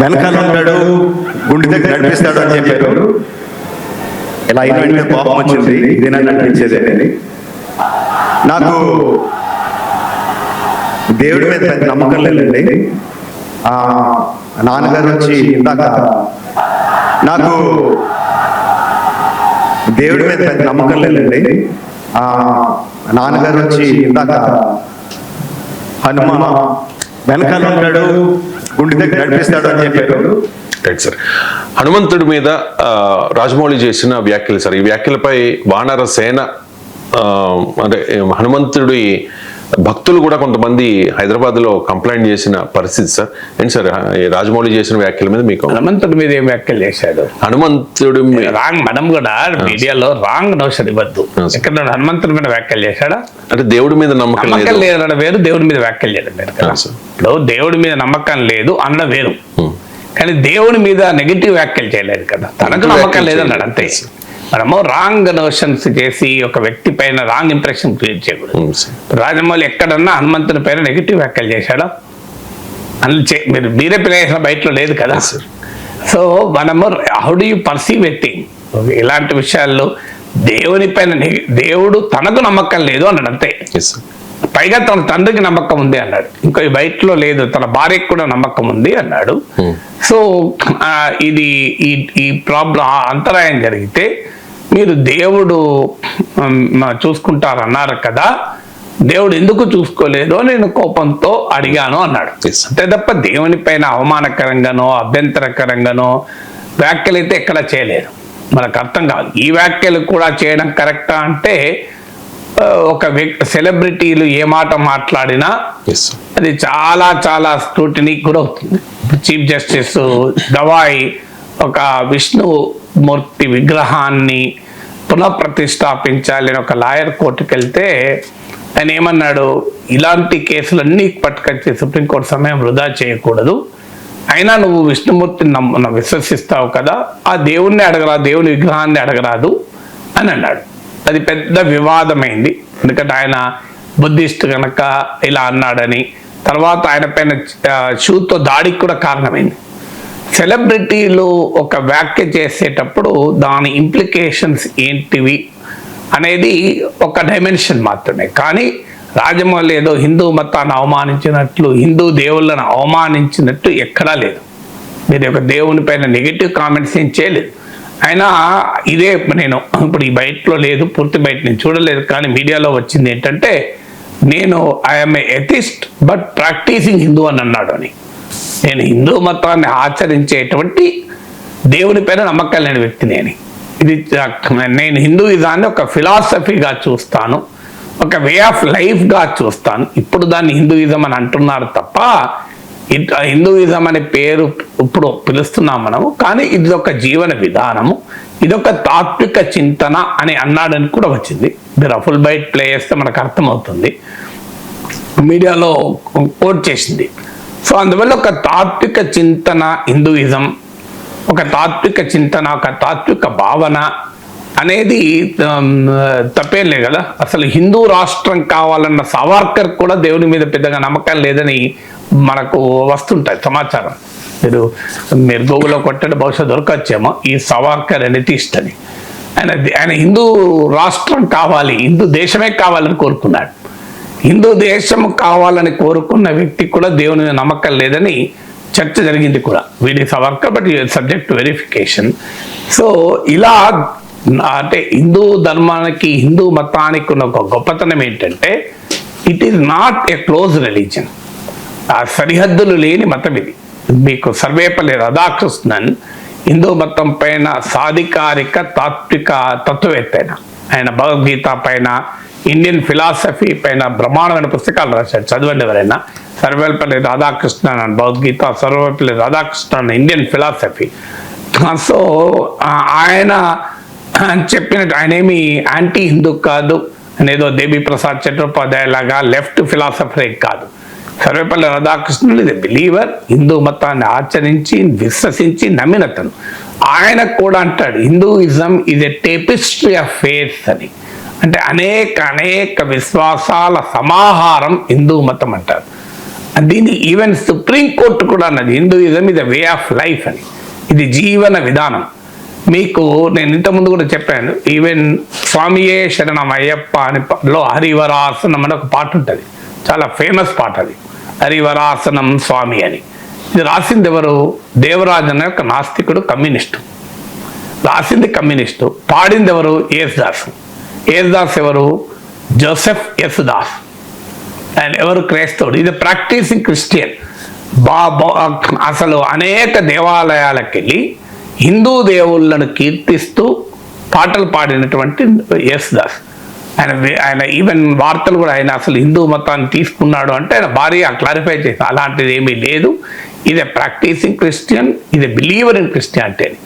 వెనకాల ఉంటాడు, గుండె దగ్గర నడిపిస్తాడు అని చెప్పారు. ఇలా అయిన వెంటనే కోపం వచ్చింది, ఇదేనా నడిపించేది. నాకు దేవుడి మీద పెద్ద నమ్మకం లేదండి. నాన్నగారు వచ్చి ఇందాక నాకు దేవుడి మీద పెద్ద నమ్మకం లేదండి. నాన్నగారు వచ్చి ఇందాక హనుమ వెనకాల ఉంటాడు, గుండె దగ్గర నడిపిస్తాడు అని చెప్పారు. Right sir. హనుమంతుడి మీద రాజమౌళి చేసిన వ్యాఖ్యలు సార్, ఈ వ్యాఖ్యలపై వానర సేన అంటే హనుమంతుడి భక్తులు కూడా కొంతమంది హైదరాబాద్ లో కంప్లైంట్ చేసిన పరిస్థితి సార్. ఏంటి సార్ ఈ రాజమౌళి చేసిన వ్యాఖ్యల మీద మీకు? హనుమంతుడి మీద ఏం వ్యాఖ్యలు చేశాడు? హనుమంతుడి రాంగ్, మనం కూడా మీడియాలో రాంగ్ నోషన్ ఇవ్వద్దు. ఎక్కడ హనుమంతుడి మీద వ్యాఖ్యలు చేశాడా? అంటే దేవుడి మీద నమ్మకం లేదనడం వేరు, దేవుడి మీద వ్యాఖ్యలు చేయడం వేరు కదా. ఇప్పుడు దేవుడి మీద నమ్మకం లేదు అనడం వేరు, కానీ దేవుడి మీద నెగిటివ్ వ్యాఖ్యలు చేయలేదు కదా. తనకు నమ్మకం లేదన్నాడు అంతే. మనము రాంగ్ నోషన్స్ చేసి ఒక వ్యక్తి పైన రాంగ్ ఇంప్రెషన్ క్రియేట్ చేయకూడదు. రాజమౌళి ఎక్కడన్నా హనుమంతుని పైన నెగిటివ్ వ్యాఖ్యలు చేశాడా? మీరే ప్లేసిన బయటలో లేదు కదా. సో మనము how do you perceive a thing, ఇలాంటి విషయాల్లో దేవుని పైన దేవుడు తనకు నమ్మకం లేదు అన్నాడు అంతే. పైగా తన తండ్రికి నమ్మకం ఉంది అన్నాడు, ఇంకో బయటలో లేదు, తన భార్యకు కూడా నమ్మకం ఉంది అన్నాడు. సో ఇది ఈ ప్రాబ్లం అంతరాయం జరిగితే మీరు దేవుడు చూసుకుంటారన్నారు కదా, దేవుడు ఎందుకు చూసుకోలేదు నేను కోపంతో అడిగాను అన్నాడు. అంతే తప్ప దేవుని పైన అవమానకరంగానో అభ్యంతరకరంగానో వ్యాఖ్యలు అయితే ఎక్కడ చేయలేదు. మనకు అర్థం కాదు ఈ వ్యాఖ్యలు కూడా చేయడం కరెక్టా అంటే, ఒక సెలబ్రిటీలు ఏ మాట మాట్లాడినా అది చాలా చాలా స్క్రూటినీ కూడా అవుతుంది. చీఫ్ జస్టిస్ గవాయి ఒక విష్ణుమూర్తి విగ్రహాన్ని పునఃప్రతిష్టాపించాలి అని ఒక లాయర్ కోర్టుకు వెళ్తే ఆయన ఏమన్నాడు, ఇలాంటి కేసులన్నీ పట్టుకొచ్చి సుప్రీంకోర్టు సమయం వృధా చేయకూడదు, అయినా నువ్వు విష్ణుమూర్తిని విశ్వసిస్తావు కదా, ఆ దేవుణ్ణి అడగరా, దేవుని విగ్రహాన్ని అడగరాదు అని అన్నాడు. అది పెద్ద వివాదమైంది, ఎందుకంటే ఆయన బుద్ధిస్ట్ కనుక ఇలా అన్నాడని. తర్వాత ఆయన పైన షూతో దాడికి కూడా కారణమైంది. సెలబ్రిటీలు ఒక వ్యాఖ్య చేసేటప్పుడు దాని ఇంప్లికేషన్స్ ఏంటివి అనేది ఒక డైమెన్షన్ మాత్రమే. కానీ రాజమౌళి ఏదో హిందూ మతాన్ని అవమానించినట్లు, హిందూ దేవుళ్ళను అవమానించినట్టు ఎక్కడా లేదు. మీరు ఒక దేవుని పైన నెగిటివ్ కామెంట్స్ ఏం చేయలేదు. అయినా ఇదే నేను ఇప్పుడు ఈ బయటలో లేదు, పూర్తి బయట నేను చూడలేదు, కానీ మీడియాలో వచ్చింది ఏంటంటే నేను I'm a atheist but practising Hindu అని అన్నాడు అని. నేను హిందూ మతాన్ని ఆచరించేటువంటి దేవుని పైన నమ్మకం లేని వ్యక్తిని అని. ఇది నేను హిందూయిజాన్ని ఒక ఫిలాసఫీగా చూస్తాను, ఒక వే ఆఫ్ లైఫ్గా చూస్తాను. ఇప్పుడు దాన్ని హిందూయిజం అని అంటున్నారు తప్ప హిందూయిజం అనే పేరు ఇప్పుడు పిలుస్తున్నాం మనము, కానీ ఇది ఒక జీవన విధానము, ఇదొక తాత్విక చింతన అని అన్నాడని కూడా వచ్చింది. మీరు ఫుల్ బైట్ ప్లే చేస్తే మనకు అర్థమవుతుంది, మీడియాలో కోట్ చేసింది. సో అందువల్ల ఒక తాత్విక చింతన హిందూయిజం, ఒక తాత్విక చింతన, ఒక తాత్విక భావన అనేది తప్పేం లేదు కదా. అసలు హిందూ రాష్ట్రం కావాలన్న సావర్కర్ కూడా దేవుని మీద పెద్దగా నమ్మకం లేదని మనకు వస్తుంటాయి సమాచారం. మీరు గూగుల్లో కొట్టండి, బహుశా దొరకచ్చేమో ఈ సావర్కర్ ఎనిటిస్ట్ అని. ఆయన హిందూ రాష్ట్రం కావాలి, హిందూ దేశమే కావాలని కోరుకున్నాడు. హిందూ దేశం కావాలని కోరుకున్న వ్యక్తి కూడా దేవుని మీద నమ్మకం లేదని చర్చ జరిగింది కూడా. వీడి Savarkar but subject to verification. So ఇలా అంటే హిందూ ధర్మానికి, హిందూ మతానికి ఉన్న ఒక గొప్పతనం ఏంటంటే it is not a close religion. ఆ సరిహద్దులు లేని మతం ఇది. మీకు సర్వేపల్లి రాధాకృష్ణన్ హిందూ మతం పైన సాధికారిక తాత్విక తత్వవేత్త, ఆయన భగవద్గీత పైన, ఇండియన్ ఫిలాసఫీ పైన బ్రహ్మాండమైన పుస్తకాలు రాశాడు, చదవండి ఎవరైనా. Sarvepalli Radhakrishnan and Bhagavad Gita, Sarvepalli Radhakrishnan Indian philosophy. So ఆయన చెప్పినట్టు ఆయన ఏమి యాంటీ హిందూ కాదు, అనేదో దేవి ప్రసాద్ చట్టోపాధ్యాయ లాగా లెఫ్ట్ ఫిలాసఫరే కాదు. సర్వేపల్లి రాధాకృష్ణుడు ఇది బిలీవర్, హిందూ మతాన్ని ఆచరించి విశ్వసించి నమ్మినతను. ఆయన కూడా అంటాడు హిందూయిజం ఇది ఎ టేపిస్ట్రీ ఆఫ్ ఫేత్ అని. అంటే అనేక విశ్వాసాల సమాహారం హిందూ మతం అంటారు. దీన్ని ఈవెన్ సుప్రీంకోర్టు కూడా అన్నది హిందూయిజం ఇది వే ఆఫ్ లైఫ్ అని, ఇది జీవన విధానం. మీకు నేను ఇంతకుముందు కూడా చెప్పాను, ఈవెన్ స్వామియే శరణం అయ్యప్ప అని లో హరివరాసనం అని ఒక పాట ఉంటుంది, చాలా ఫేమస్ పాట అది, హరివరాసనం స్వామి అని. ఇది రాసింది ఎవరు? దేవరాజు అనే ఒక నాస్తికుడు, కమ్యూనిస్టు. రాసింది కమ్యూనిస్టు, పాడింది ఎవరు? యేసుదాస్. యేసుదాస్ ఎవరు? జోసెఫ్ యేసుదాస్. అండ్ ఎవరు? క్రైస్తవుడు. ఇది ప్రాక్టీసింగ్ క్రిస్టియన్. అసలు అనేక దేవాలయాలకు వెళ్ళి హిందూ దేవుళ్ళను కీర్తిస్తూ పాటలు పాడినటువంటి యేసుదాస్. ఆయన ఈవెన్ వార్తలు కూడా ఆయన అసలు హిందూ మతాన్ని తీసుకున్నాడు అంటే ఆయన భార్య క్లారిఫై చేసి అలాంటిది ఏమీ లేదు, ఇది ప్రాక్టీసింగ్ క్రిస్టియన్, ఇది బిలీవర్ ఇన్ క్రిస్టియానిటీ అని.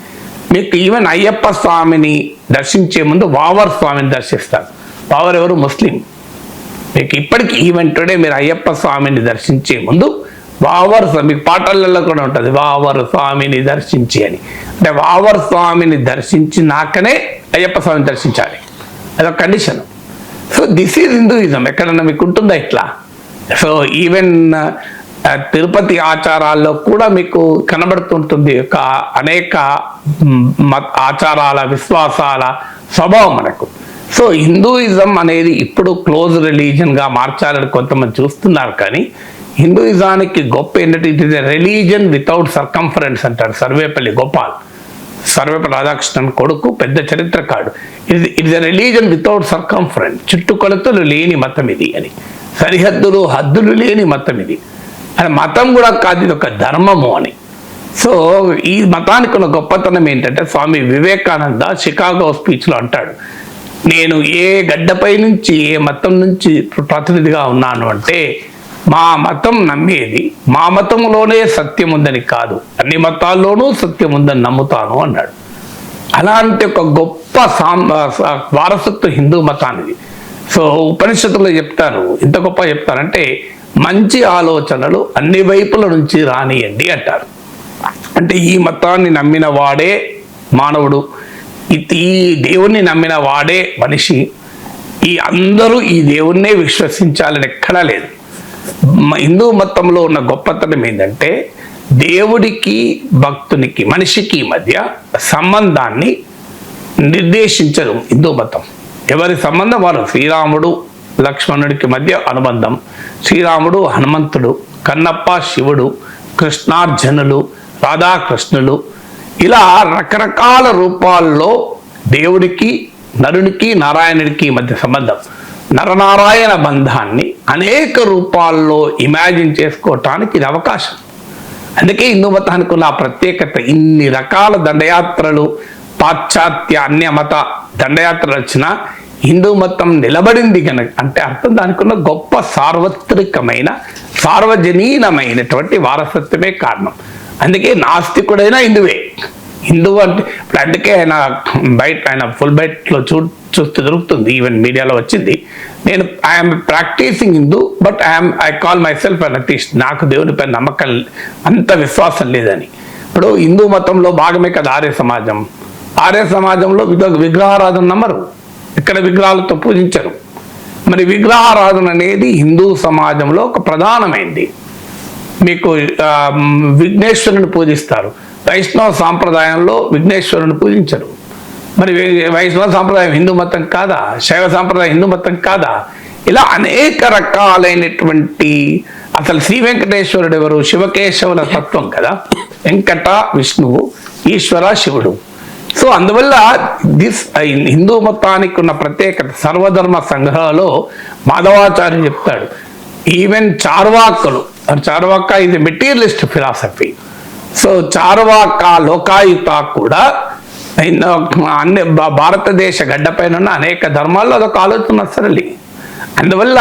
మీకు ఈవెన్ అయ్యప్ప స్వామిని దర్శించే ముందు వావర్ స్వామిని దర్శిస్తారు. వావర్ ఎవరు? ముస్లిం. మీకు ఇప్పటికీ ఈవెన్ టుడే మీరు అయ్యప్ప స్వామిని దర్శించే ముందు వావర్, మీకు పాటలలో కూడా ఉంటుంది వావర్ స్వామిని దర్శించి అని. అంటే వావర్ స్వామిని దర్శించినాకనే అయ్యప్ప స్వామిని దర్శించాలి, అదొక condition. So this is Hinduism. ఎక్కడన్నా మీకు ఉంటుందా ఇట్లా? సో ఈవెన్ తిరుపతి ఆచారాల్లో కూడా మీకు కనబడుతుంటుంది ఒక అనేక ఆచారాల విశ్వాసాల స్వభావం మనకు. సో హిందూయిజం అనేది ఇప్పుడు క్లోజ్ రిలీజన్గా మార్చాలని కొంతమంది చూస్తున్నారు, కానీ హిందూయిజానికి గొప్ప ఏంటంటే it is a religion without circumference అంటారు సర్వేపల్లి గోపాల్. సర్వేపల్లి రాధాకృష్ణన్ కొడుకు, పెద్ద చరిత్రకారుడు. It's a religion without circumference. చుట్టుకొలతలు లేని మతం ఇది అని, సరిహద్దులు హద్దులు లేని మతం ఇది అని. మతం కూడా కాదు, ఇది ఒక ధర్మము అని. సో ఈ మతానికి ఉన్న గొప్పతనం ఏంటంటే స్వామి వివేకానంద షికాగో స్పీచ్లో అంటాడు, నేను ఏ గడ్డపై నుంచి ఏ మతం నుంచి ప్రతినిధిగా ఉన్నాను అంటే మా మతం నమ్మేది మా మతంలోనే సత్యం ఉందని కాదు, అన్ని మతాల్లోనూ సత్యం ఉందని నమ్ముతాను అన్నాడు. అలాంటి ఒక గొప్ప వారసత్వ హిందూ మతానిది. సో ఉపనిషత్తులో చెప్తారు, ఇంత గొప్ప చెప్తారంటే మంచి ఆలోచనలు అన్ని వైపుల నుంచి రానియండి అంటారు. అంటే ఈ మతాన్ని నమ్మిన వాడే మానవుడు, ఈ దేవుణ్ణి నమ్మిన వాడే మనిషి, ఈ అందరూ ఈ దేవుణ్ణే విశ్వసించాలని ఎక్కడా లేదు. హిందూ మతంలో ఉన్న గొప్పతనం ఏంటంటే దేవుడికి భక్తునికి మనిషికి మధ్య సంబంధాన్ని నిర్దేశించదు హిందూ మతం. ఎవరి సంబంధం వారు. శ్రీరాముడు లక్ష్మణుడికి మధ్య అనుబంధం, శ్రీరాముడు హనుమంతుడు, కన్నప్ప శివుడు, కృష్ణార్జునులు, రాధాకృష్ణులు, ఇలా రకరకాల రూపాల్లో దేవుడికి నరునికి నారాయణుడికి మధ్య సంబంధం. నరనారాయణ బంధాన్ని అనేక రూపాల్లో ఇమాజిన్ చేసుకోవటానికి ఇది అవకాశం. అందుకే హిందూ మతానికి ఉన్న ప్రత్యేకత. ఇన్ని రకాల దండయాత్రలు, పాశ్చాత్య అన్య మత దండయాత్రలు వచ్చినా హిందూ మతం నిలబడింది కనుక అంటే అర్థం దానికి ఉన్న గొప్ప సార్వత్రికమైన సార్వజనీనమైనటువంటి వారసత్వమే కారణం. అందుకే నాస్తికుడైనా హిందువే. హిందువు అంటే ఇప్పుడు అందుకే ఆయన ఫుల్ బైట్లో చూస్తే దొరుకుతుంది, ఈవెన్ మీడియాలో వచ్చింది. నేను I'm practising Hindu but I call myself an atheist. నాకు దేవునిపై నమ్మకం అంత విశ్వాసం లేదని. ఇప్పుడు హిందూ మతంలో భాగమే కదా ఆర్య సమాజం. ఆర్య సమాజంలో విగ్రహారాధన నమ్మరు, ఇక్కడ విగ్రహాలతో పూజించరు. మరి విగ్రహారాధన అనేది హిందూ సమాజంలో ఒక ప్రధానమైంది. మీకు విఘ్నేశ్వరుని పూజిస్తారు, వైష్ణవ సాంప్రదాయంలో విఘ్నేశ్వరుని పూజించరు. మరి వైష్ణవ సాంప్రదాయం హిందూ మతం కాదా? శైవ సాంప్రదాయం హిందూ మతం కాదా? ఇలా అనేక రకాలైనటువంటి అసలు శ్రీ వెంకటేశ్వరుడు ఎవరు? శివకేశవుల తత్వం కదా. వెంకట విష్ణువు, ఈశ్వర శివుడు. సో అందువల్ల హిందూ మతానికి ఉన్న ప్రత్యేకత. సర్వధర్మ సంగ్రహంలో మాధవాచార్య చెప్తాడు, ఈవెన్ చార్వాకులు, చార్వాక ఇది మెటీరియలిస్ట్ ఫిలాసఫీ. సో చార్వాక లోకాయుత కూడా అన్ని భారతదేశ గడ్డపైన ఉన్న అనేక ధర్మాల్లో అదొక ఆలోచన సరళి. అందువల్ల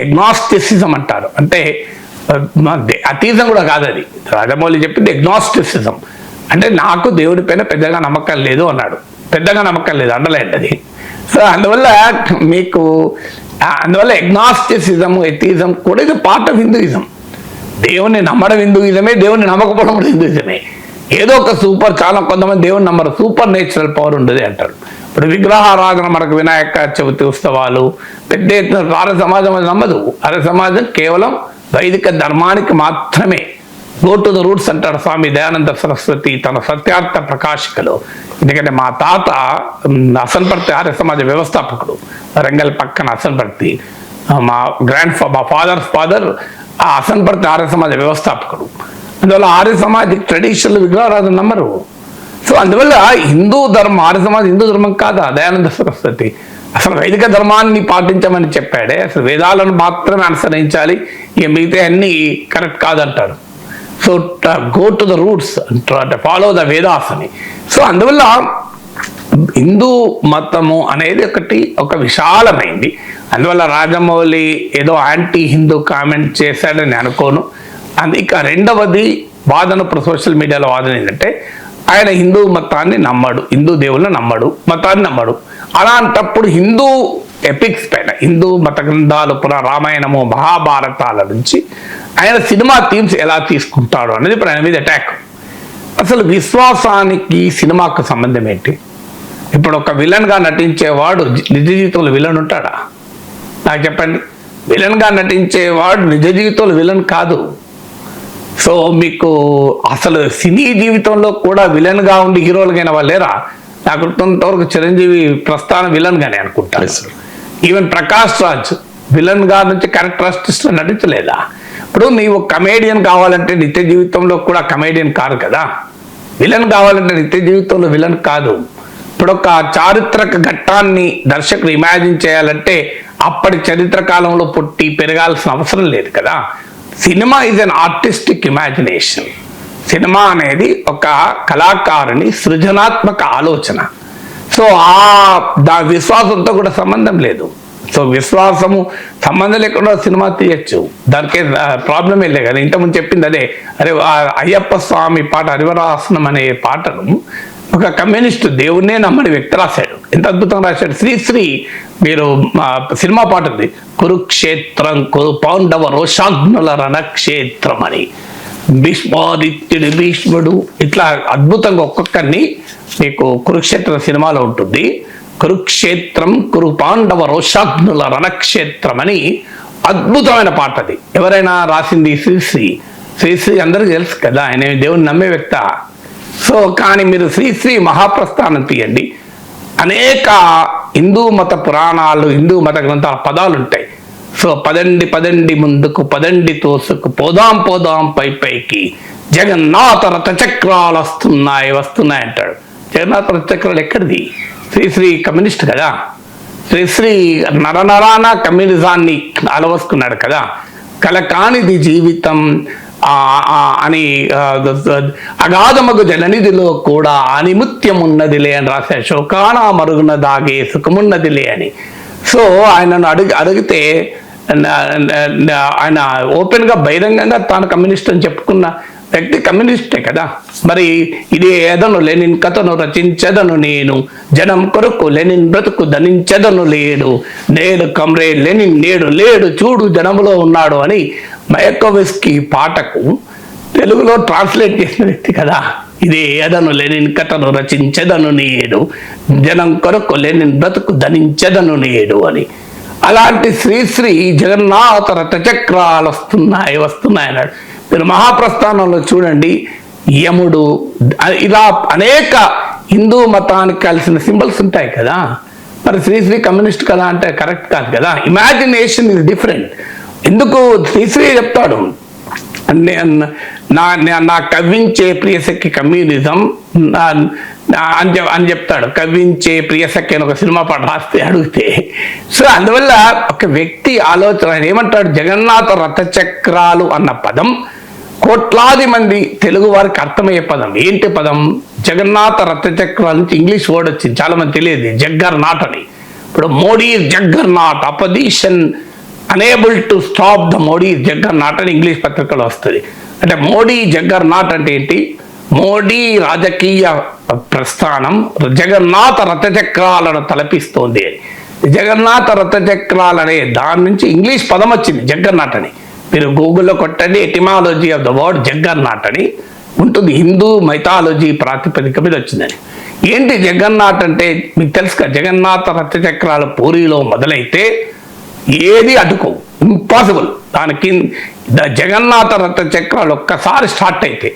ఎగ్నాస్టిసిజం అంటారు. అంటే అతీతం కూడా కాదు అది. రాజమౌళి చెప్పింది ఎగ్నాస్టిసిజం. అంటే నాకు దేవుడి పైన పెద్దగా నమ్మకం లేదు అన్నాడు. పెద్దగా నమ్మకం లేదు అండలేండి అది. సో అందువల్ల ఎగ్నాస్టిసిజం, ఎథిజం కూడా ఇది పార్ట్ ఆఫ్ హిందూయిజం. దేవుణ్ణి నమ్మడం హిందూయిజమే, దేవుణ్ణి నమ్మకపోవడం కూడా హిందూయిజమే. ఏదో ఒక సూపర్, చాలా కొంతమంది దేవుని నమ్మరు, సూపర్ నేచురల్ పవర్ ఉండదు అంటారు. ఇప్పుడు విగ్రహారాధన, మనకు వినాయక చవితి ఉత్సవాలు పెద్ద ఎత్తున ఆర్య సమాజం అది నమ్మదు. ఆర్య సమాజం కేవలం వైదిక ధర్మానికి మాత్రమే. గో టు ద రూట్స్ అంటాడు స్వామి దయానంద సరస్వతి తన సత్యార్థ ప్రకాశికలో. ఎందుకంటే మా తాత అసన్పర్తి ఆర్య సమాజ వ్యవస్థాపకుడు, రంగల్ పక్కన అసన్పర్తి. మా ఫాదర్స్ ఫాదర్ ఆ అసన్పర్తి ఆర్య సమాజ వ్యవస్థాపకుడు. అందువల్ల ఆర్య సమాజ్ ట్రెడిషనల్ విగ్రహారాధన నమ్మరు. సో అందువల్ల హిందూ ధర్మం, ఆర్య సమాజ్ హిందూ ధర్మం కాదా దయానంద సరస్వతి? అసలు వైదిక ధర్మాన్ని పాటించమని చెప్పాడే, అసలు వేదాలను మాత్రమే అనుసరించాలి, ఇక మిగతా అన్ని కరెక్ట్ కాదంటారు. So go to the roots, follow the Vedas అని. సో అందువల్ల హిందూ మతము అనేది ఒక విశాలమైంది. అందువల్ల రాజమౌళి ఏదో యాంటీ హిందూ కామెంట్ చేశాడని అనుకోను. ఇక రెండవది వాదన, ఇప్పుడు సోషల్ మీడియాలో వాదన ఏంటంటే ఆయన హిందూ మతాన్ని నమ్మడు, హిందూ దేవుళ్ళని నమ్మడు, మతాన్ని నమ్మడు. అలాంటప్పుడు హిందూ ఎపిక్స్ పైన, హిందూ మత గ్రంథాలు, రామాయణము మహాభారతాల నుంచి ఆయన సినిమా థీమ్స్ ఎలా తీసుకుంటాడు అనేది ఇప్పుడు ఆయన మీద అటాక్. అసలు విశ్వాసానికి సినిమాకు సంబంధం ఏంటి? ఇప్పుడు ఒక విలన్గా నటించేవాడు నిజ జీవితంలో విలన్ ఉంటాడా? నాకు చెప్పండి. విలన్గా నటించేవాడు నిజ జీవితంలో విలన్ కాదు. సో మీకు అసలు సినీ జీవితంలో కూడా విలన్గా ఉండి హీరోలుగైన వాళ్ళు లేరా? నాకు గుర్తున్నంతవరకు చిరంజీవి ప్రస్థానం విలన్గానే అనుకుంటాను. ఈవెన్ ప్రకాష్ రాజ్ విలన్గా నుంచి క్యారెక్టర్ ఆర్టిస్ట్ నటించలేదా? ఇప్పుడు నీవు కమేడియన్ కావాలంటే నిత్య జీవితంలో కూడా కమేడియన్ కాదు కదా. విలన్ కావాలంటే నిత్య జీవితంలో విలన్ కాదు. ఇప్పుడు ఒక చారిత్రక ఘట్టాన్ని దర్శకుడు ఇమాజిన్ చేయాలంటే అప్పటి చరిత్ర కాలంలో పుట్టి పెరగాల్సిన అవసరం లేదు కదా. Cinema is an artistic imagination. Cinema అనేది ఒక కళాకారుని సృజనాత్మక ఆలోచన. సో విశ్వాసంతో కూడా సంబంధం లేదు. సో విశ్వాసము సంబంధం లేకుండా సినిమా తీయచ్చు, దానికి ప్రాబ్లమే లేదు కదా. ఇంతకుముందు చెప్పింది అదే. అయ్యప్ప స్వామి పాట హరివరాసనం అనే పాటను ఒక కమ్యూనిస్ట్ దేవుణ్ణే నమ్మని వ్యక్తి రాశాడు. ఎంత అద్భుతంగా రాశాడు. శ్రీశ్రీ మీరు సినిమా పాట ఉంది, కురుక్షేత్రం కురు పాండవ రోషాగ్నుల రణక్షేత్రం అని. భీష్మాదిత్యుడు, భీష్ముడు, ఇట్లా అద్భుతంగా ఒక్కొక్కరిని మీకు కురుక్షేత్ర సినిమాలో ఉంటుంది. కురుక్షేత్రం కురు పాండవ రోషాగ్నుల రణక్షేత్రం అని అద్భుతమైన పాట అది. ఎవరైనా రాసింది శ్రీశ్రీ. శ్రీశ్రీ అందరికీ తెలుసు కదా, ఆయన దేవుని నమ్మే వ్యక్త. సో కానీ మీరు శ్రీశ్రీ మహాప్రస్థానం తీయండి, అనేక హిందూ మత పురాణాలు, హిందూ మత గ్రంథాల పదాలు ఉంటాయి. సో పదండి ముందుకు, పదండి తోసుకు, పోదాం పైకి, జగన్నాథ రథ చక్రాలు వస్తున్నాయి అంటాడు. జగన్నాథ రథ చక్రాలు ఎక్కడిది? శ్రీశ్రీ కమ్యూనిస్ట్ కదా. శ్రీశ్రీ నరనరాన కమ్యూనిజాన్ని అలవసుకున్నాడు కదా. కలకానిది జీవితం అని అగాధమగు జలనిధిలో కూడా ఆనిముత్యం ఉన్నదిలే అని రాశాడు. శోకాన మరుగున దాగే సుఖమున్నదిలే అని. సో ఆయనను అడిగితే ఆయన ఓపెన్గా బహిరంగంగా తాను కమ్యూనిస్ట్ అని చెప్పుకున్న వ్యక్తి కమ్యూనిస్టే కదా. మరి ఇది ఏదను లెనిన్ కథను రచించదను నేను, జనం కొరకు లెనిన్ బ్రతుకు ధనించదను నేడు కమ్రేడ్ లెనిన్ లేడు చూడు జనములో ఉన్నాడు అని మయకోవెస్కీ పాటకు తెలుగులో ట్రాన్స్లేట్ చేసిన వ్యక్తి కదా. ఇది ఏదను లెనిన్ కథను రచించదను నేడు, జనం కొరకు లెనిన్ బ్రతుకు ధనించదను నేడు అని. అలాంటి శ్రీశ్రీ జగన్నాథ రథ చక్రాలు వస్తున్నాయి అన్నాడు. మీరు మహాప్రస్థానంలో చూడండి, యముడు, ఇలా అనేక హిందూ మతానికి కలిసిన సింబల్స్ ఉంటాయి కదా. మరి శ్రీశ్రీ కమ్యూనిస్ట్ కదా అంటే కరెక్ట్ కాదు కదా. Imagination is different. ఎందుకు శ్రీశ్రీ చెప్తాడు, నా కవ్వించే ప్రియసఖి కమ్యూనిజం అని చెప్తాడు. కవ్వించే ప్రియసఖి అని ఒక సినిమా పాట రాస్తే అడిగితే. సో అందువల్ల ఒక వ్యక్తి ఆలోచన ఏమంటాడు, జగన్నాథ రథచక్రాలు అన్న పదం కోట్లాది మంది తెలుగు వారికి అర్థమయ్యే పదం. ఏంటి పదం? జగన్నాథ రథచక్రాల నుంచి ఇంగ్లీష్ వర్డ్ వచ్చింది, చాలా మంది తెలియదు, జగ్గర్ నాట్ అని. ఇప్పుడు Modi juggernaut, opposition unable to stop the Modi juggernaut అని ఇంగ్లీష్ పత్రికలో వస్తుంది. అంటే మోడీ జగ్గర్ నాట్ అంటే ఏంటి? మోడీ రాజకీయ ప్రస్థానం జగన్నాథ రథచక్రాలను తలపిస్తోంది. జగన్నాథ రథచక్రాలు అనే దాని నుంచి ఇంగ్లీష్ పదం వచ్చింది జగ్గర్నాట్ అని. మీరు గూగుల్లో కొట్టండి, etymology of the word juggernaut అని, ఉంటుంది. హిందూ మైథాలజీ ప్రాతిపదిక మీద వచ్చిందని. ఏంటి జగన్నాథ్ అంటే మీకు తెలుసుగా, జగన్నాథ రథచక్రాల పూరిలో మొదలైతే ఏది అడ్డుకో, ఇంపాసిబుల్. దానికి జగన్నాథ రథచక్రాలు ఒక్కసారి స్టార్ట్ అయితే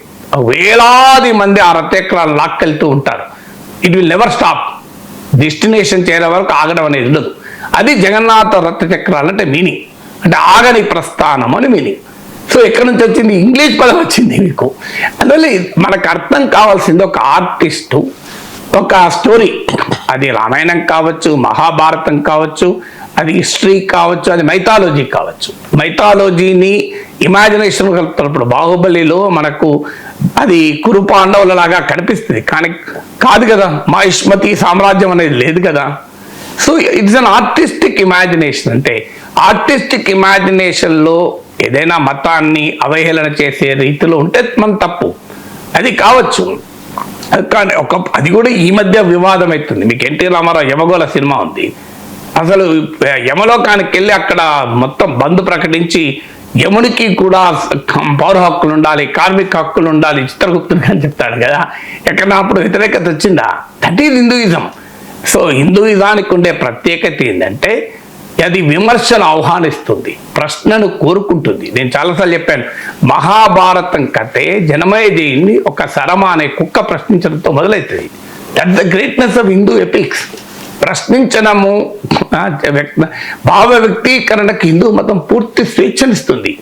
వేలాది మంది ఆ రథచక్రాలు లాక్కెళ్తూ ఉంటారు. It will never stop. Destination చేరే వరకు ఆగడం అనేది ఉండదు. అది జగన్నాథ రథచక్రాలు అంటే మీనింగ్, అంటే ఆగని ప్రస్థానం అని మీనింగ్. సో ఎక్కడి నుంచి వచ్చింది? ఇంగ్లీష్ పదం వచ్చింది మీకు. అందువల్ల మనకు అర్థం కావాల్సింది ఒక ఆర్టిస్టు ఒక స్టోరీ, అది రామాయణం కావచ్చు, మహాభారతం కావచ్చు, అది హిస్టరీ కావచ్చు, అది మైథాలజీ కావచ్చు. మైథాలజీని ఇమాజినేషన్ కలుపుతున్నప్పుడు బాహుబలిలో మనకు అది కురు పాండవుల లాగా కనిపిస్తుంది, కానీ కాదు కదా. మహిష్మతి సామ్రాజ్యం అనేది లేదు కదా. So it's an artistic imagination. అంటే ఆర్టిస్టిక్ ఇమాజినేషన్లో ఏదైనా మతాన్ని అవహేళన చేసే రీతిలో ఉంటే మన తప్పు, అది కావచ్చు. కానీ అది కూడా ఈ మధ్య వివాదం అవుతుంది. మీకు ఎన్టీ రామారావు యమగోళ సినిమా ఉంది. అసలు యమలోకానికి వెళ్ళి అక్కడ మొత్తం బంద్ ప్రకటించి యమునికి కూడా పౌర హక్కులు ఉండాలి, కార్మిక హక్కులు ఉండాలి, చిత్రగుప్తునికి అని చెప్తాడు కదా. ఎక్కడ అప్పుడు వ్యతిరేకత వచ్చిందా? That is Hinduism. సో హిందూయిజానికి ఉండే ప్రత్యేకత ఏంటంటే అది విమర్శను ఆహ్వానిస్తుంది, ప్రశ్నను కోరుకుంటుంది. నేను చాలాసార్లు చెప్పాను, మహాభారతం కథే జనమేజయుని ఒక శరమ అనే కుక్క ప్రశ్నించడంతో మొదలవుతుంది. That the greatness of Hindu epics. ప్రశ్నించడము, భావ వ్యక్తీకరణకు హిందూ మతం పూర్తి స్వేచ్ఛనిస్తుంది.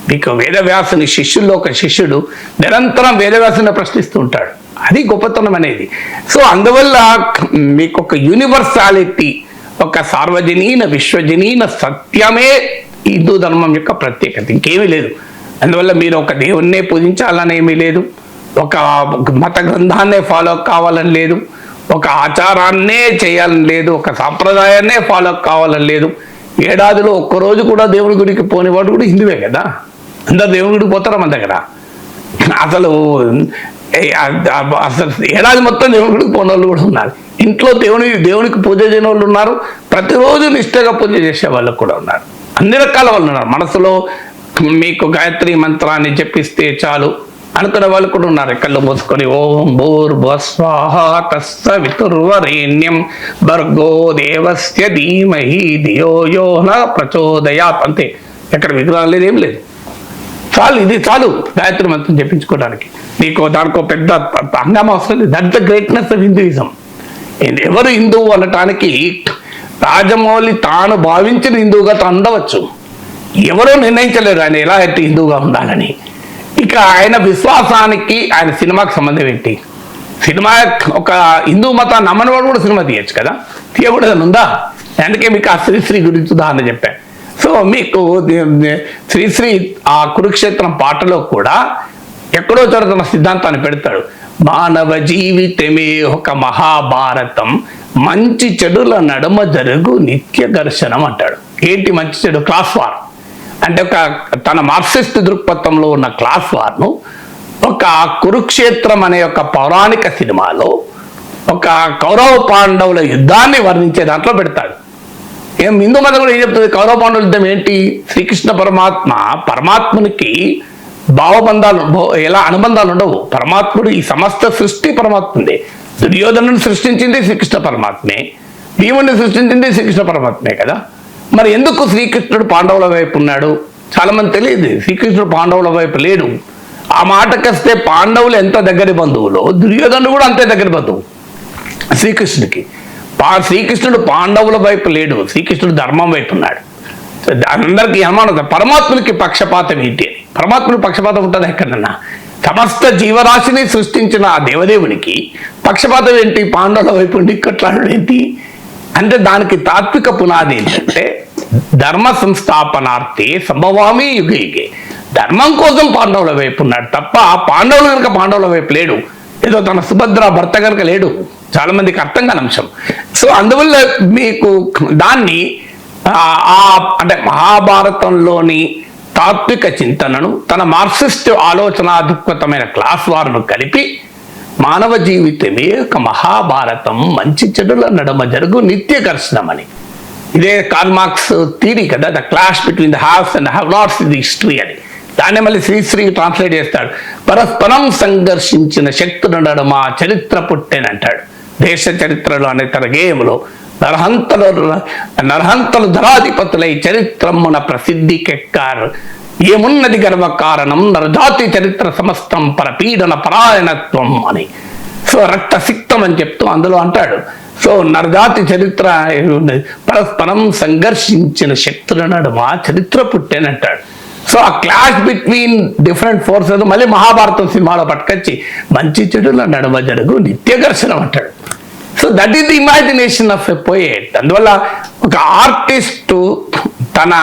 మీకు వేదవ్యాసుని శిష్యుల్లో ఒక శిష్యుడు నిరంతరం వేదవ్యాసుని ప్రశ్నిస్తూ ఉంటాడు. అది గొప్పతనం అనేది. సో అందువల్ల మీకు ఒక యూనివర్సాలిటీ, ఒక సార్వజనీన విశ్వజనీన సత్యమే హిందూ ధర్మం యొక్క ప్రత్యేకత, ఇంకేమీ లేదు. అందువల్ల మీరు ఒక దేవుణ్ణే పూజించాలనేమీ లేదు, ఒక మత గ్రంథాన్నే ఫాలో కావాలని లేదు, ఒక ఆచారాన్నే చేయాలని లేదు, ఒక సాంప్రదాయాన్నే ఫాలో కావాలని లేదు. ఏడాదిలో ఒక్కరోజు కూడా దేవుడి గుడికి పోనివాడు కూడా హిందువే కదా. అందరు దేవుడి గుడికి పోతారా మన దగ్గర? అసలు ఏడాది మొత్తం దేవుడి గుడికి పోని వాళ్ళు కూడా ఉన్నారు. ఇంట్లో దేవునికి పూజ చేయని వాళ్ళు ఉన్నారు, ప్రతిరోజు నిష్ఠగా పూజ చేసే వాళ్ళు కూడా ఉన్నారు. అన్ని రకాల వాళ్ళు ఉన్నారు. మనసులో మీకు గాయత్రి మంత్రాన్ని జపిస్తే చాలు అనుకునే వాళ్ళు కూడా ఉన్నారు. కళ్ళు మూసుకొని ఓం భూర్భువస్వాహ తస్సవితుర్వరేణ్యం భర్గో దేవస్య ధీమహి ధియో యో న ప్రచోదయాత్, అంతే. ఎక్కడ విగ్రహం లేదు, ఏం లేదు. చాలు, ఇది చాలు గాయత్రి మంత్రం జపించుకోవడానికి. నీకు దానికో పెద్ద హంగామా వస్తుంది. That the greatness of Hinduism. ఎవరు హిందువు అనటానికి రాజమౌళి తాను భావించిన హిందువుగా తాను ఉండవచ్చు, ఎవరో నిర్ణయించలేరు ఆయన ఎలా అయితే హిందువుగా ఉండాలని. ఇక ఆయన విశ్వాసానికి ఆయన సినిమాకి సంబంధం ఏంటి? సినిమా ఒక హిందూ మతాన్ని నమ్మనివాడు కూడా సినిమా తీయచ్చు కదా, తీయకూడదని ఉందా? అందుకే మీకు ఆ శ్రీశ్రీ గురించి ఉదాహరణ చెప్పాను. సో మీకు శ్రీశ్రీ ఆ కురుక్షేత్రం పాటలో కూడా ఎక్కడో చోట తన సిద్ధాంతాన్ని పెడతాడు. మానవ జీవితమే ఒక మహాభారతం, మంచి చెడుల నడుమ జరుగు నిత్య ఘర్షణం అంటాడు. ఏంటి మంచి చెడు? Class war. అంటే ఒక తన మార్క్సిస్ట్ దృక్పథంలో ఉన్న క్లాస్ వార్ను ఒక కురుక్షేత్రం అనే ఒక పౌరాణిక సినిమాలో ఒక కౌరవ పాండవుల యుద్ధాన్ని వర్ణించే దాంట్లో పెడతాడు. హిందూ మతం కూడా ఏం చెప్తుంది? కౌరవ పాండవుల యుద్ధం ఏంటి? శ్రీకృష్ణ పరమాత్మనికి భావబంధాలు, ఎలా అనుబంధాలు ఉండవు. పరమాత్ముడు ఈ సమస్త సృష్టి పరమాత్ముడే. దుర్యోధనుని సృష్టించింది శ్రీకృష్ణ పరమాత్మే, భీముడిని సృష్టించింది శ్రీకృష్ణ పరమాత్మే కదా. మరి ఎందుకు శ్రీకృష్ణుడు పాండవుల వైపు ఉన్నాడు? చాలా మంది తెలియదు. శ్రీకృష్ణుడు పాండవుల వైపు లేడు. ఆ మాటకొస్తే పాండవులు ఎంత దగ్గరి బంధువులో దుర్యోధనుడు కూడా అంతే దగ్గర బంధువు శ్రీకృష్ణుడికి. శ్రీకృష్ణుడు పాండవుల వైపు లేడు, శ్రీకృష్ణుడు ధర్మం వైపు ఉన్నాడు. అందరికీ అనుమానం, పరమాత్మునికి పక్షపాతం ఏంటి అని. పరమాత్మునికి పక్షపాతం ఉంటుంది ఎక్కడన్నా? సమస్త జీవరాశిని సృష్టించిన ఆ దేవదేవునికి పక్షపాతం ఏంటి? పాండవుల వైపు నిక్కట్లాడడం ఏంటి అంటే దానికి తాత్విక పునాది ఏంటంటే ధర్మ సంస్థాపనార్థే సంభవామి యుగే యుగే. ధర్మం కోసం పాండవుల వైపు ఉన్నాడు తప్ప పాండవులు కనుక పాండవుల వైపు లేడు. ఏదో తన సుభద్ర భర్త కనుక లేడు. చాలా మందికి అర్థం కాని అంశం. సో అందువల్ల మీకు దాన్ని అంటే మహాభారతంలోని తాత్విక చింతనను తన మార్క్సిస్ట్ ఆలోచనాధిపతమైన క్లాస్ వార్ను కలిపి మానవ జీవితమే ఒక మహాభారతం, మంచి చెడుల నడుమ జరుగు నిత్య ఘర్షణమని. ఇదే కార్ల్ మార్క్స్ థియరీ కదా, the clash between the haves and have nots in the history అని. దాన్ని మళ్ళీ శ్రీశ్రీ ట్రాన్స్లేట్ చేస్తాడు. పరస్పరం సంఘర్షించిన శక్తుల నడుమ చరిత్ర పుట్టేనంటాడు. దేశ చరిత్రలో అనే తన గేయంలో నరహంతలు ధరాధిపతులై చరిత్రమున ప్రసిద్ధికెక్కారు. ఏమున్నది గర్వ కారణం నరజాతి చరిత్ర సమస్తం పరపీడన పరాయణత్వం అని. సో రక్తసిక్తం అని చెప్తూ అందులో అంటాడు. సో నరజాతి చరిత్ర పరస్పరం సంఘర్షించిన శక్తుల నడుమ చరిత్ర పుట్టేనంటాడు. సో ఆ క్లాష్ బిట్వీన్ డిఫరెంట్ ఫోర్సెస్ మళ్ళీ మహాభారతం సినిమాలో పట్టుకొచ్చి మంచి చెడుల నడుమ జరుగు నిత్య ఘర్షణ అంటాడు. So that is the imagination of a poet. అందువల్ల ఒక ఆర్టిస్టు తన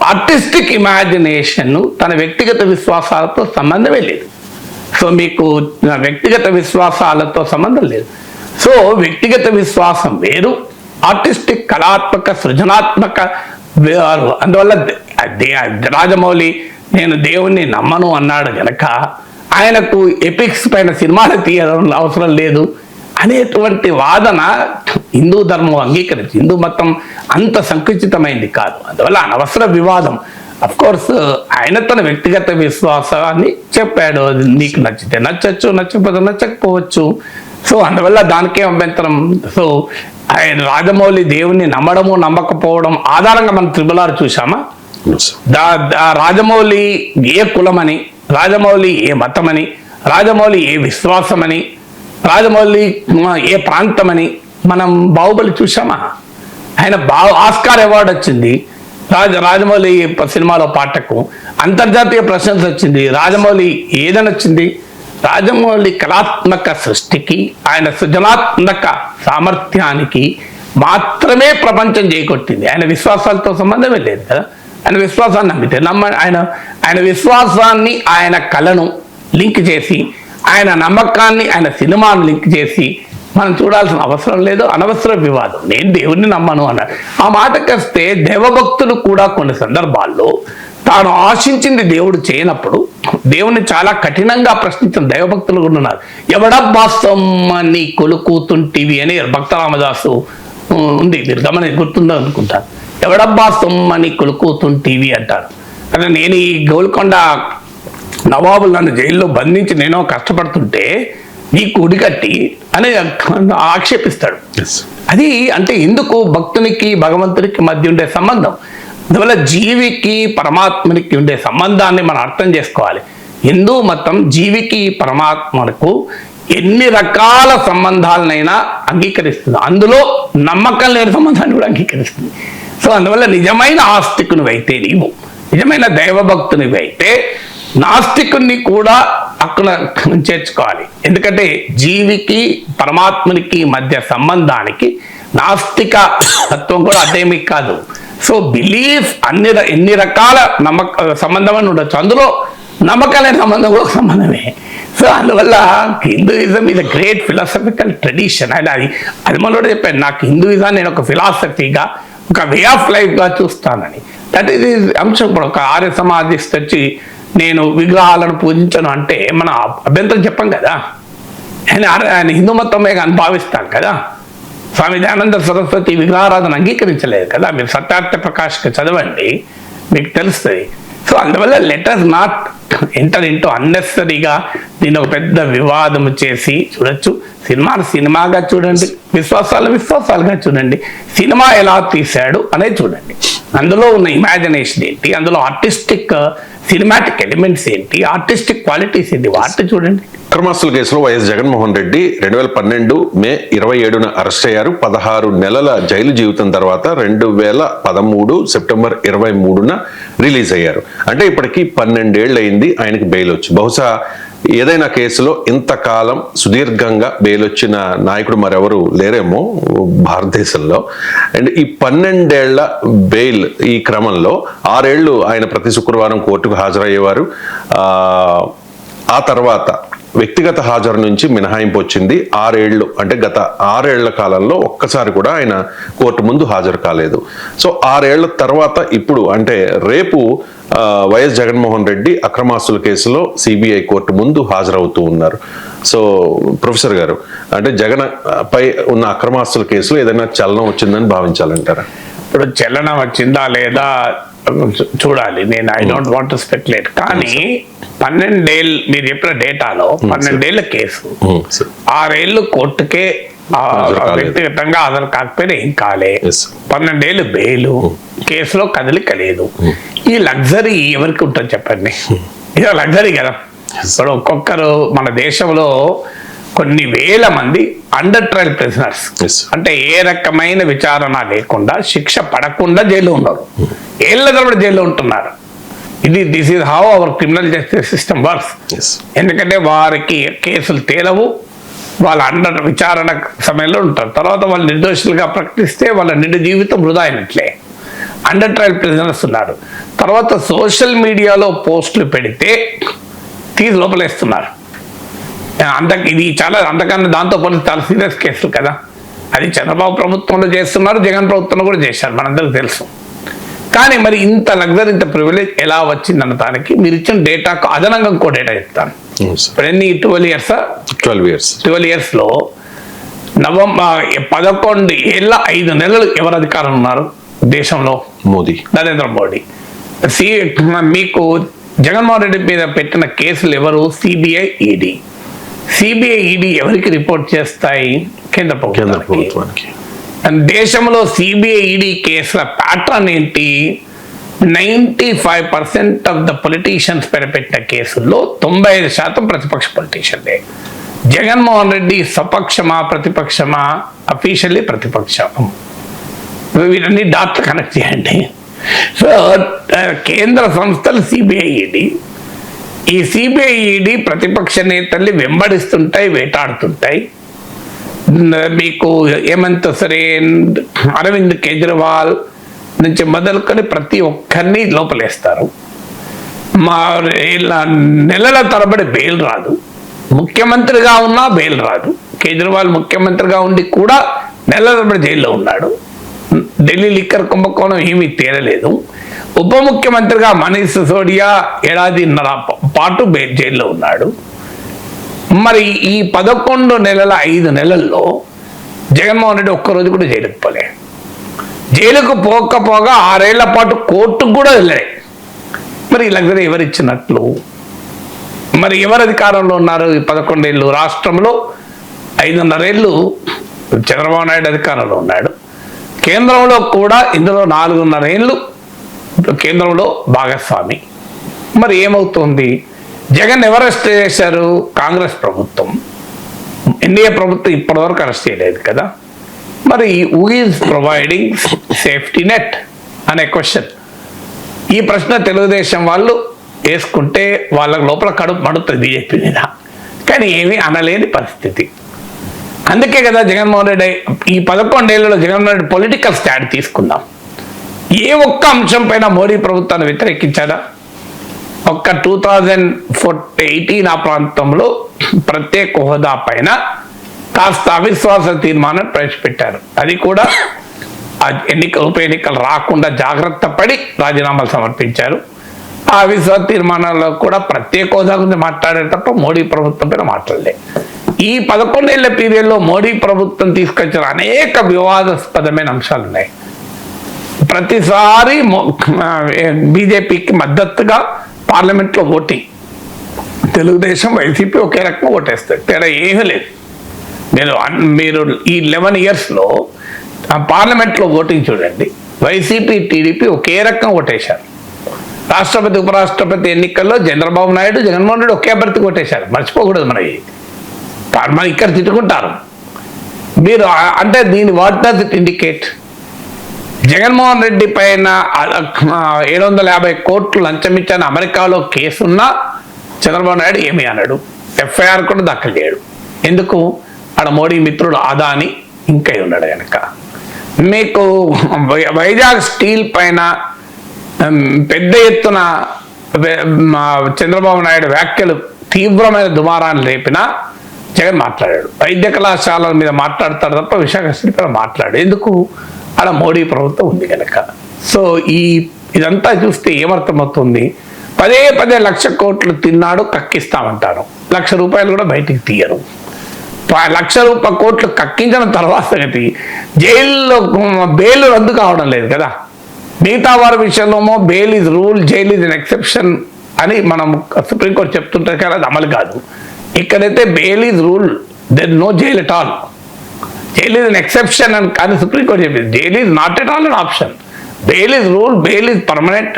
ఆర్టిస్టిక్ ఇమాజినేషన్ తన వ్యక్తిగత విశ్వాసాలతో సంబంధమే లేదు. సో మీకు వ్యక్తిగత విశ్వాసాలతో సంబంధం లేదు. సో వ్యక్తిగత విశ్వాసం వేరు, ఆర్టిస్టిక్ కళాత్మక సృజనాత్మక వేరు. అందువల్ల రాజమౌళి నేను దేవుణ్ణి నమ్మను అన్నాడు గనక ఆయనకు ఎపిక్స్ పైన సినిమాలు తీయడం అవసరం లేదు అనేటువంటి వాదన హిందూ ధర్మం అంగీకరించి, హిందూ మతం అంత సంకుచితమైంది కాదు. అందువల్ల అనవసర వివాదం. అఫ్ కోర్స్ ఆయన తన వ్యక్తిగత విశ్వాసాన్ని చెప్పాడు. నీకు నచ్చితే నచ్చచ్చు, నచ్చకపోతే నచ్చకపోవచ్చు. సో అందువల్ల దానికే అభ్యంతరం. సో ఆయన రాజమౌళి దేవుణ్ణి నమ్మడము నమ్మకపోవడం ఆధారంగా మనం త్రిబుల్ చూసామా? రాజమౌళి ఏ కులమని, రాజమౌళి ఏ మతమని, రాజమౌళి ఏ విశ్వాసమని, రాజమౌళి ఏ ప్రాంతమని మనం బాహుబలి చూసామా? ఆయన ఆస్కార్ అవార్డు వచ్చింది రాజమౌళి సినిమాలో పాటకు, అంతర్జాతీయ ప్రశంస వచ్చింది. రాజమౌళి ఏదని వచ్చింది? రాజమౌళి కళాత్మక సృష్టికి, ఆయన సృజనాత్మక సామర్థ్యానికి మాత్రమే ప్రపంచం చేకొట్టింది. ఆయన విశ్వాసాలతో సంబంధమే లేదు కదా. ఆయన విశ్వాసాన్ని నమ్మితే ఆయన విశ్వాసాన్ని ఆయన కళను లింక్ చేసి, ఆయన నమ్మకాన్ని ఆయన సినిమాను లింక్ చేసి మనం చూడాల్సిన అవసరం లేదు. అనవసర వివాదం. నేను దేవుణ్ణి నమ్మను అన్నాడు. ఆ మాటకొస్తే దేవభక్తులు కూడా కొన్ని సందర్భాల్లో తాను ఆశించింది దేవుడు చేయనప్పుడు దేవుణ్ణి చాలా కఠినంగా ప్రశ్నించిన దైవభక్తులు కూడా ఉన్నారు. ఎవడబ్బా సొమ్మని కొలుకుతుంటివి అని భక్త రామదాసు ఉంది, మీరు గుర్తుందో అనుకుంటారు. ఎవడబ్బా సొమ్మని కొలుకుతుంటివి అంటారు. అంటే నేను ఈ గోల్కొండ నవాబులు నన్ను జైల్లో బంధించి నేనో కష్టపడుతుంటే నీకు ఉడికట్టి అని ఆక్షేపిస్తాడు. అది అంటే ఎందుకు భక్తునికి భగవంతునికి మధ్య ఉండే సంబంధం. అందువల్ల జీవికి పరమాత్మనికి ఉండే సంబంధాన్ని మనం అర్థం చేసుకోవాలి. హిందూ మతం జీవికి పరమాత్మకు ఎన్ని రకాల సంబంధాలనైనా అంగీకరిస్తుంది, అందులో నమ్మకం లేని సంబంధాన్ని కూడా అంగీకరిస్తుంది. సో అందువల్ల నిజమైన ఆస్తికునివైతే నీవు, నిజమైన దైవభక్తునివైతే నాస్తికుని కూడా అక్కడ చేర్చుకోవాలి. ఎందుకంటే జీవికి పరమాత్మనికి మధ్య సంబంధానికి నాస్తిక తత్వం కూడా అదేమీ కాదు. సో బిలీఫ్ ఎన్ని రకాల సంబంధం అని ఉండొచ్చు, అందులో నమ్మకాలైన సంబంధం కూడా సంబంధమే. సో అందువల్ల Hinduism is a great philosophical tradition. And అది మనలో చెప్పాను, నాకు హిందూయిజం నేను ఒక ఫిలాసఫీగా, ఒక వే ఆఫ్ లైఫ్గా చూస్తానని. దట్ ఈజ్ అంశం. ఇప్పుడు ఒక ఆర్య సమాధిస్ట్ వచ్చి నేను విగ్రహాలను పూజించను అంటే మనం అభ్యంతరం చెప్పం కదా. ఆయన హిందూ మతమే కానీ భావిస్తాం కదా. స్వామి దయానంద సరస్వతి విగ్రహారాధన అంగీకరించలేదు కదా. మీరు సత్యార్థ ప్రకాష్కి చదవండి, మీకు తెలుస్తుంది. సో అందువల్ల లెటర్స్ నాట్ ఎంటర్ ఇంటూ అన్నెసరీగా దీన్ని ఒక పెద్ద వివాదం చేసి చూడొచ్చు. సినిమాగా చూడండి, విశ్వాసాలుగా చూడండి, సినిమా ఎలా తీశాడు అనేది చూడండి. అందులో ఉన్న ఇమాజినేషన్ ఏంటి, అందులో ఆర్టిస్టిక్ సినిమాటిక్ ఎలిమెంట్స్ ఏంటి, ఆర్టిస్టిక్ క్వాలిటీస్ ఏంటి, వాటిని చూడండి. అక్రమాస్తుల కేసులో వైఎస్ జగన్మోహన్ రెడ్డి 2012 మే 27న అరెస్ట్ అయ్యారు. 16 నెలల జైలు జీవితం తర్వాత 2013 సెప్టెంబర్ 23న రిలీజ్ అయ్యారు. అంటే ఇప్పటికీ 12 ఏళ్ళు అయింది ఆయనకి బెయిల్ వచ్చి. బహుశా ఏదైనా కేసులో ఇంతకాలం సుదీర్ఘంగా బెయిల్ వచ్చిన నాయకుడు మరెవరు లేరేమో భారతదేశంలో. అండ్ ఈ 12 ఏళ్ల బెయిల్ ఈ క్రమంలో 6 ఏళ్లు ఆయన ప్రతి శుక్రవారం కోర్టుకు హాజరయ్యేవారు. ఆ తర్వాత వ్యక్తిగత హాజరు నుంచి మినహాయింపు వచ్చింది. 6 ఏళ్లు అంటే గత 6 ఏళ్ల కాలంలో ఒక్కసారి కూడా ఆయన కోర్టు ముందు హాజరు కాలేదు. సో 6 ఏళ్ల తర్వాత ఇప్పుడు అంటే రేపు వైఎస్ జగన్మోహన్ రెడ్డి అక్రమాస్తుల కేసులో సిబిఐ కోర్టు ముందు హాజరవుతూ ఉన్నారు. సో ప్రొఫెసర్ గారు, అంటే జగన్ పై ఉన్న అక్రమాస్తుల కేసులో ఏదైనా చలనం వచ్చిందని భావించాలంటారా? ఇప్పుడు చలనం వచ్చిందా లేదా చూడాలి. నేను I don't want to speculate. కానీ 12 ఏళ్ళు మీరు చెప్పిన డేటాలో 12 ఏళ్ల కేసు, 6 ఏళ్ళు కోర్టుకే వ్యక్తిగతంగా హాజరు కాకపోయినా ఏం కాలే, 12 ఏళ్ళు బెయిలు, కేసులో కదలిక లేదు. ఈ లగ్జరీ ఎవరికి ఉంటుంది చెప్పండి? ఇదో లగ్జరీ కదా. ఇప్పుడు ఒక్కొక్కరు మన దేశంలో కొన్ని వేల మంది అండర్ ట్రయల్ ప్రిజనర్స్, అంటే ఏ రకమైన విచారణ లేకుండా శిక్ష పడకుండా జైల్లో ఉన్నారు, ఏళ్ల తరబడి జైల్లో ఉంటున్నారు. This is how our criminal justice system works. ఎందుకంటే వారికి కేసులు తేలవు, వాళ్ళ అండర్ విచారణ సమయంలో ఉంటారు. తర్వాత వాళ్ళు నిర్దోషులుగా ప్రకటిస్తే వాళ్ళ నిండు జీవితం వృధా అయినట్లే. అండర్ ట్రయల్ ప్రిజనర్స్ ఉన్నారు. తర్వాత సోషల్ మీడియాలో పోస్టులు పెడితే తీసి లోపలేస్తున్నారు. ఇది చాలా అంతకన్నా దాంతో పాటు చాలా సీరియస్ కేసులు కదా. అది చంద్రబాబు ప్రభుత్వంలో చేస్తున్నారు, జగన్ ప్రభుత్వంలో కూడా చేశారు, మనందరికీ తెలుసు. కానీ మరి ఇంత లగ్జరీ, ఇంత ప్రివిలేజ్ ఎలా వచ్చిందన్న దానికి మీరు ఇచ్చిన డేటాకు అదనంగా ఇంకో డేటా చెప్తాను. ఇప్పుడు ఎన్ని 12 ఇయర్స్ లో 11 ఏళ్ళ 5 నెలలు ఎవరు అధికారం ఉన్నారు దేశంలో? మోదీ, నరేంద్ర మోడీ. మీకు జగన్మోహన్ రెడ్డి మీద పెట్టిన కేసులు ఎవరు? CBI, ED. సిబిఐ, ఈడీ ఎవరికి రిపోర్ట్ చేస్తాయి? కేంద్ర ప్రభుత్వానికి. దేశంలో సిబిఐ, ఈడీ కేసుల ప్యాటర్న్ ఏంటి? 95% ఆఫ్ ద పొలిటీషియన్స్ పైన పెట్టిన కేసుల్లో 95% ప్రతిపక్ష పొలిటీషియన్లే. జగన్మోహన్ రెడ్డి స్వపక్షమా ప్రతిపక్షమా? అఫీషియల్లీ ప్రతిపక్షం. వీటన్ని డాక్టర్ కనెక్ట్ చేయండి. సో కేంద్ర సంస్థలు సిబిఐ, ఈడీ. ఈ సిబిఐ, ఈడీ ప్రతిపక్ష నేతల్ని వెంబడిస్తుంటాయి, వేటాడుతుంటాయి. మీకు ఏమంత సరే అరవింద్ కేజ్రీవాల్ నుంచి మొదలుకొని ప్రతి ఒక్కరిని లోపలేస్తారు. నెలల తరబడి బెయిల్ రాదు. ముఖ్యమంత్రిగా ఉన్నా బెయిల్ రాదు. కేజ్రీవాల్ ముఖ్యమంత్రిగా ఉండి కూడా నెలల తరబడి జైల్లో ఉన్నాడు. ఢిల్లీ లిక్కర్ కుంభకోణం ఏమీ తేలలేదు. ఉప ముఖ్యమంత్రిగా మనీష్ సిసోడియా 1.5 పాటు జైల్లో ఉన్నాడు. మరి ఈ 11 నెలల 5 నెలల్లో జగన్మోహన్ రెడ్డి ఒక్కరోజు కూడా జైలుకు పోలే. జైలుకు పోకపోగా 6 ఏళ్ల పాటు కోర్టుకు కూడా వెళ్ళాయి. మరి ఈ లగ్జరీ ఎవరు ఇచ్చినట్లు? మరి ఎవరు అధికారంలో ఉన్నారు? ఈ 11 ఏళ్ళు రాష్ట్రంలో 5.5 ఏళ్ళు చంద్రబాబు నాయుడు అధికారంలో ఉన్నాడు. కేంద్రంలో కూడా ఇందులో 4.5 ఏళ్ళు కేంద్రంలో భాగస్వామి. మరి ఏమవుతుంది? జగన్ ఎవరు అరెస్ట్ చేశారు? కాంగ్రెస్ ప్రభుత్వం. ఎన్డీఏ ప్రభుత్వం ఇప్పటివరకు అరెస్ట్ చేయలేదు కదా. మరి who is providing safety net అనే క్వశ్చన్. ఈ ప్రశ్న తెలుగుదేశం వాళ్ళు వేసుకుంటే వాళ్ళ లోపల కడుపు మడుతుంది బీజేపీ మీద, కానీ ఏమీ అనలేని పరిస్థితి. అందుకే కదా జగన్మోహన్ రెడ్డి ఈ 11 ఏళ్లలో జగన్మోహన్ రెడ్డి పొలిటికల్ స్టాండ్ తీసుకుందాం. ఏ ఒక్క అంశం పైన మోడీ ప్రభుత్వాన్ని వ్యతిరేకించారా? ఒక్క 2018 ఆ ప్రాంతంలో ప్రత్యేక హోదా పైన కాస్త అవిశ్వాస తీర్మానం ప్రవేశపెట్టారు. అది కూడా ఉప ఎన్నికలు రాకుండా జాగ్రత్త పడి రాజీనామాలు సమర్పించారు. ఆ అవిశ్వాస తీర్మానాల్లో కూడా ప్రత్యేక హోదా గురించి మాట్లాడే తప్ప మోడీ ప్రభుత్వం పైన మాట్లాడలే. ఈ 11 ఏళ్ల పీరియడ్లో మోడీ ప్రభుత్వం తీసుకొచ్చిన అనేక వివాదాస్పదమైన అంశాలు ఉన్నాయి. ప్రతిసారి బీజేపీకి మద్దతుగా పార్లమెంట్లో ఓటింగ్, తెలుగుదేశం వైసీపీ ఒకే రకంగా ఓటేస్తాయి, తేడా ఏమీ లేదు. మీరు ఈ 11 ఇయర్స్లో పార్లమెంట్లో ఓటింగ్ చూడండి, వైసీపీ టీడీపీ ఒకే రకంగా ఓటేశారు. రాష్ట్రపతి ఉపరాష్ట్రపతి ఎన్నికల్లో చంద్రబాబు నాయుడు జగన్మోహన్ రెడ్డి ఒకే అభ్యర్థికి ఓటేశారు. మర్చిపోకూడదు. మన ఇక్కడ తిట్టుకుంటారు మీరు. అంటే దీని what does it indicate? Jaganmohan Reddy పైన 750 కోట్లు లంచం ఇచ్చాను అమెరికాలో కేసున్నా చంద్రబాబు నాయుడు ఏమీ అన్నాడు, ఎఫ్ఐఆర్ కూడా దాఖలు చేయడు. ఎందుకు? ఆడ మోడీ మిత్రుడు అదాని ఇంకా ఉన్నాడు కనుక. మీకు వైజాగ్ స్టీల్ పైన పెద్ద ఎత్తున చంద్రబాబు నాయుడు వ్యాఖ్యలు తీవ్రమైన దుమారాన్ని రేపినా జగన్ మాట్లాడాడు. వైద్య కళాశాలల మీద మాట్లాడతాడు తప్ప విశాఖ స్టీల్ పైన మాట్లాడు. ఎందుకు? ఆడ మోడీ ప్రభుత్వం ఉంది కనుక. సో ఇదంతా చూస్తే ఏమర్థమవుతుంది? పదే 1,00,000 కోట్లు తిన్నాడు, కక్కిస్తామంటారు. 1,00,000 రూపాయలు కూడా బయటికి తీయరు. ₹1,00,000 కక్కించిన తర్వాత సంగతి జైల్లో బెయిల్ రద్దు కావడం లేదు కదా. మిగతా వారి విషయంలో bail is rule, jail is an exception అని మనం సుప్రీంకోర్టు చెప్తుంటారు కానీ అది అమలు కాదు. ఇక్కడైతే bail is rule, there no jail at all. Jail is an exception అని కానీ సుప్రీంకోర్టు చెప్పింది. Jail is not at all an option. Bail is rule, bail is permanent,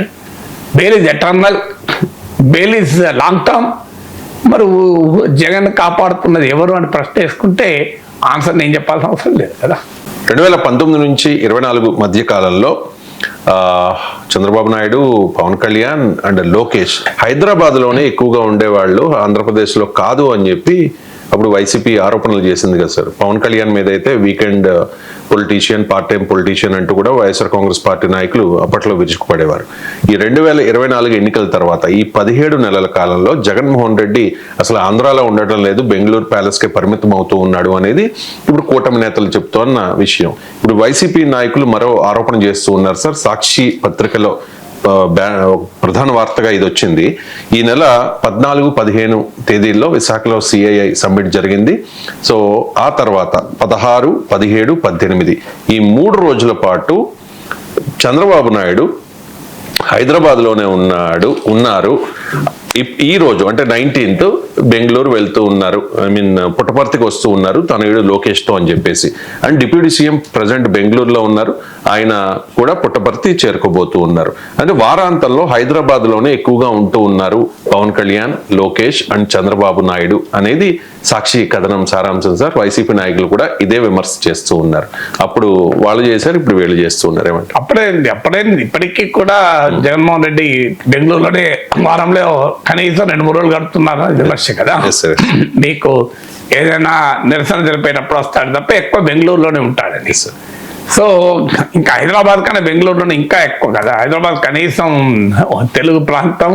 bail is eternal, bail is long term. మరి జగన్ కాపాడుతున్నది ఎవరు అని ప్రశ్న వేసుకుంటే answer నేను చెప్పాల్సిన అవసరం లేదు కదా. 2019 నుంచి 24 మధ్య కాలంలో చంద్రబాబు నాయుడు, పవన్ కళ్యాణ్ అండ్ లోకేష్ హైదరాబాద్లోనే ఎక్కువగా ఉండేవాళ్ళు, ఆంధ్రప్రదేశ్లో కాదు అని చెప్పి అప్పుడు వైసీపీ ఆరోపణలు చేసింది కదా సార్. పవన్ కళ్యాణ్ మీద అయితే weekend politician, part time politician అంటూ కూడా వైఎస్ఆర్ కాంగ్రెస్ పార్టీ నాయకులు అప్పట్లో విరుచుకుపడేవారు. ఈ 2024 ఎన్నికల తర్వాత ఈ 17 నెలల కాలంలో జగన్మోహన్ రెడ్డి అసలు ఆంధ్రాలో ఉండటం లేదు, బెంగళూరు ప్యాలెస్కే పరిమితం అవుతూ ఉన్నాడు అనేది ఇప్పుడు కూటమి నేతలు చెప్తున్న విషయం. ఇప్పుడు వైసీపీ నాయకులు మరో ఆరోపణ చేస్తూ ఉన్నారు సార్. సాక్షి పత్రికలో ప్రధాన వార్తగా ఇది వచ్చింది. ఈ నెల 14, 15 తేదీల్లో విశాఖలో CII సమ్మిట్ జరిగింది. సో ఆ తర్వాత 16, 17, 18 ఈ 3 రోజుల పాటు చంద్రబాబు నాయుడు హైదరాబాద్లోనే ఉన్నారు. ఈ రోజు అంటే 19th బెంగళూరు వెళ్తూ ఉన్నారు, పుట్టపర్తికి వస్తూ ఉన్నారు తనయుడు లోకేష్తో అని చెప్పేసి. అండ్ డిప్యూటీ సీఎం ప్రజెంట్ బెంగళూరులో ఉన్నారు, ఆయన కూడా పుట్టపర్తి చేరుకోబోతూ ఉన్నారు. అంటే వారాంతంలో హైదరాబాద్లోనే ఎక్కువగా ఉంటూ ఉన్నారు పవన్ కళ్యాణ్, లోకేష్ అండ్ చంద్రబాబు నాయుడు అనేది సాక్షి కథనం సారాంశం సార్. వైసీపీ నాయకులు కూడా ఇదే విమర్శ చేస్తూ ఉన్నారు. అప్పుడు వాళ్ళు చేశారు, ఇప్పుడు వీళ్ళు చేస్తూ ఉన్నారు. ఏమంటే అప్పుడైంది ఇప్పటికీ కూడా జగన్మోహన్ రెడ్డి బెంగళూరులోనే వారంలో కనీసం 2-3 రోజులు గడుపుతున్నారు విమర్శ కదా. మీకు ఏదైనా నిరసన జరిపేటప్పుడు వస్తాడు తప్ప ఎక్కువ బెంగళూరులోనే ఉంటాడండి. సో ఇంకా హైదరాబాద్ కన్నా బెంగళూరులోనే ఇంకా ఎక్కువ కదా. హైదరాబాద్ కనీసం తెలుగు ప్రాంతం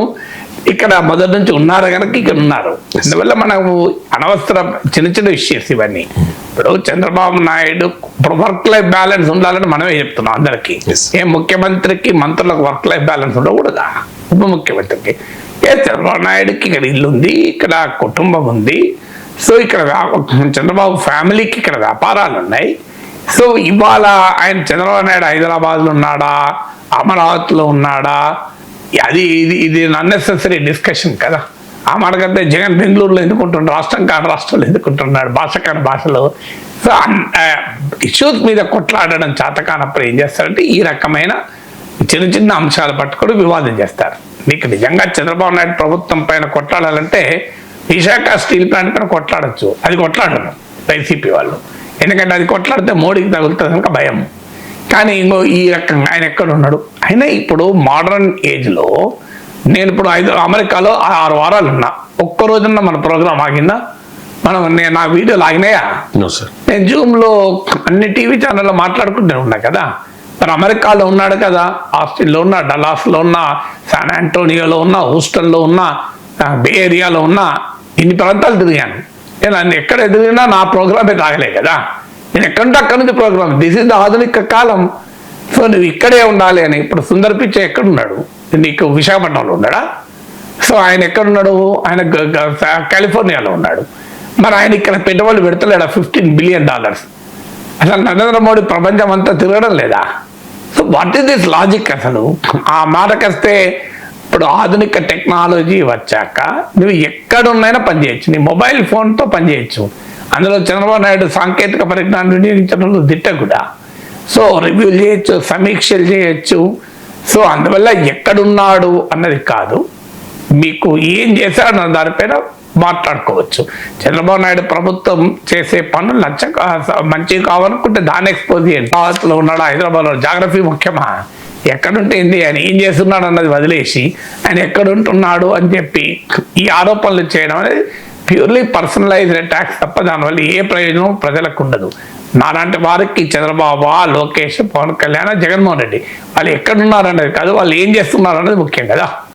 ఇక్కడ మొదటి నుంచి ఉన్నారు కనుక ఇక్కడ ఉన్నారు. అందువల్ల మనము అనవసర చిన్న చిన్న ఇష్యూస్ ఇవన్నీ. ఇప్పుడు చంద్రబాబు నాయుడు ఇప్పుడు వర్క్ లైఫ్ బ్యాలెన్స్ ఉండాలని మనమే చెప్తున్నాం అందరికీ. ఏ ముఖ్యమంత్రికి మంత్రులకు వర్క్ లైఫ్ బ్యాలెన్స్ ఉండకూడదా? ఉప ముఖ్యమంత్రికి చంద్రబాబు నాయుడుకి ఇక్కడ ఇల్లు ఉంది, ఇక్కడ కుటుంబం ఉంది. సో ఇక్కడ చంద్రబాబు ఫ్యామిలీకి ఇక్కడ వ్యాపారాలు ఉన్నాయి. సో ఇవాళ ఆయన చంద్రబాబు నాయుడు హైదరాబాద్లో ఉన్నాడా, అమరావతిలో ఉన్నాడా, ఇది అన్నెసెసరీ డిస్కషన్ కదా. ఆ మాటకంటే జగన్ బెంగళూరులో ఎందుకుంటున్నాడు, రాష్ట్రం కాని రాష్ట్రంలో ఎందుకుంటున్నాడు, భాష కాని భాషలో. సో ఇష్యూస్ మీద కొట్లాడడం చేత కానప్పుడు ఏం చేస్తారంటే ఈ రకమైన చిన్న చిన్న అంశాలు పట్టుకొని వివాదం చేస్తారు. మీకు నిజంగా చంద్రబాబు నాయుడు ప్రభుత్వం పైన కొట్లాడాలంటే విశాఖ స్టీల్ ప్లాంట్ పైన కొట్లాడచ్చు, అది కొట్లాడరు వైసీపీ వాళ్ళు. ఎందుకంటే అది కొట్లాడితే మోడీకి తగులుతుంది కనుక భయం. కానీ ఇంకో ఈ రకంగా ఆయన ఎక్కడ ఉన్నాడు? అయినా ఇప్పుడు మోడర్న్ ఏజ్లో నేను ఇప్పుడు అమెరికాలో 6 వారాలు ఉన్నా, ఒక్క రోజున మన ప్రోగ్రామ్ ఆగిందా? నా వీడియోలు ఆగినాయా? నేను జూమ్లో అన్ని టీవీ ఛానల్లో మాట్లాడుకుంటూ ఉన్నా కదా. మరి అమెరికాలో ఉన్నాడు కదా, ఆస్టిన్లో ఉన్నా, డలాస్లో ఉన్నా, శాన్ ఆంటోనియోలో ఉన్నా, హూస్టన్లో ఉన్నా, బే ఏరియాలో ఉన్నా, ఇన్ని ప్రాంతాలు తిరిగాను. నేను ఎక్కడ ఎదిగినా నా ప్రోగ్రామే తాగలే కదా. నేను ఎక్కడుంటే అక్కడి నుంచి ప్రోగ్రామ్. దిస్ ఇస్ ద ఆధునిక కాలం. సో నువ్వు ఇక్కడే ఉండాలి అని. ఇప్పుడు సుందర్ పిచ్చే ఎక్కడున్నాడు? నీకు విశాఖపట్నంలో ఉన్నాడా? సో ఆయన ఎక్కడున్నాడు? ఆయన కాలిఫోర్నియాలో ఉన్నాడు. మరి ఆయన ఇక్కడ పెట్టుబడులు పెడతలేడా? $15 బిలియన్. అసలు నరేంద్ర మోడీ ప్రపంచం అంతా తిరగడం లేదా? So what is this logic? అసలు ఆ మాటకొస్తే ఇప్పుడు ఆధునిక టెక్నాలజీ వచ్చాక నువ్వు ఎక్కడున్నైనా పనిచేయచ్చు, నీ మొబైల్ ఫోన్తో పనిచేయచ్చు. అందులో చంద్రబాబు నాయుడు సాంకేతిక పరిజ్ఞానం వినియోగించడంలో దిట్ట కూడా. సో రివ్యూలు చేయొచ్చు, సమీక్షలు చేయొచ్చు. సో అందువల్ల ఎక్కడున్నాడు అన్నది కాదు, మీకు ఏం చేశాడన్న దానిపైన మాట్లాడుకోవచ్చు. చంద్రబాబు నాయుడు ప్రభుత్వం చేసే పనులు మంచిగా కావాలనుకుంటే దాన్ని ఎక్స్పోజ్ చేయండి. అమరావతిలో ఉన్నాడు, హైదరాబాద్లో, జాగ్రఫీ ముఖ్యమా? ఎక్కడుంటే ఏంది, ఆయన ఏం చేస్తున్నాడు అన్నది వదిలేసి ఆయన ఎక్కడుంటున్నాడు అని చెప్పి ఈ ఆరోపణలు చేయడం అనేది ప్యూర్లీ పర్సనలైజ్డ్ అటాక్స్ తప్ప దానివల్ల ఏ ప్రయోజనం ప్రజలకు ఉండదు. నాలాంటి వారికి చంద్రబాబు, లోకేష్, పవన్ కళ్యాణ్, జగన్మోహన్ రెడ్డి వాళ్ళు ఎక్కడున్నారు అనేది కాదు, వాళ్ళు ఏం చేస్తున్నారు అనేది ముఖ్యం కదా.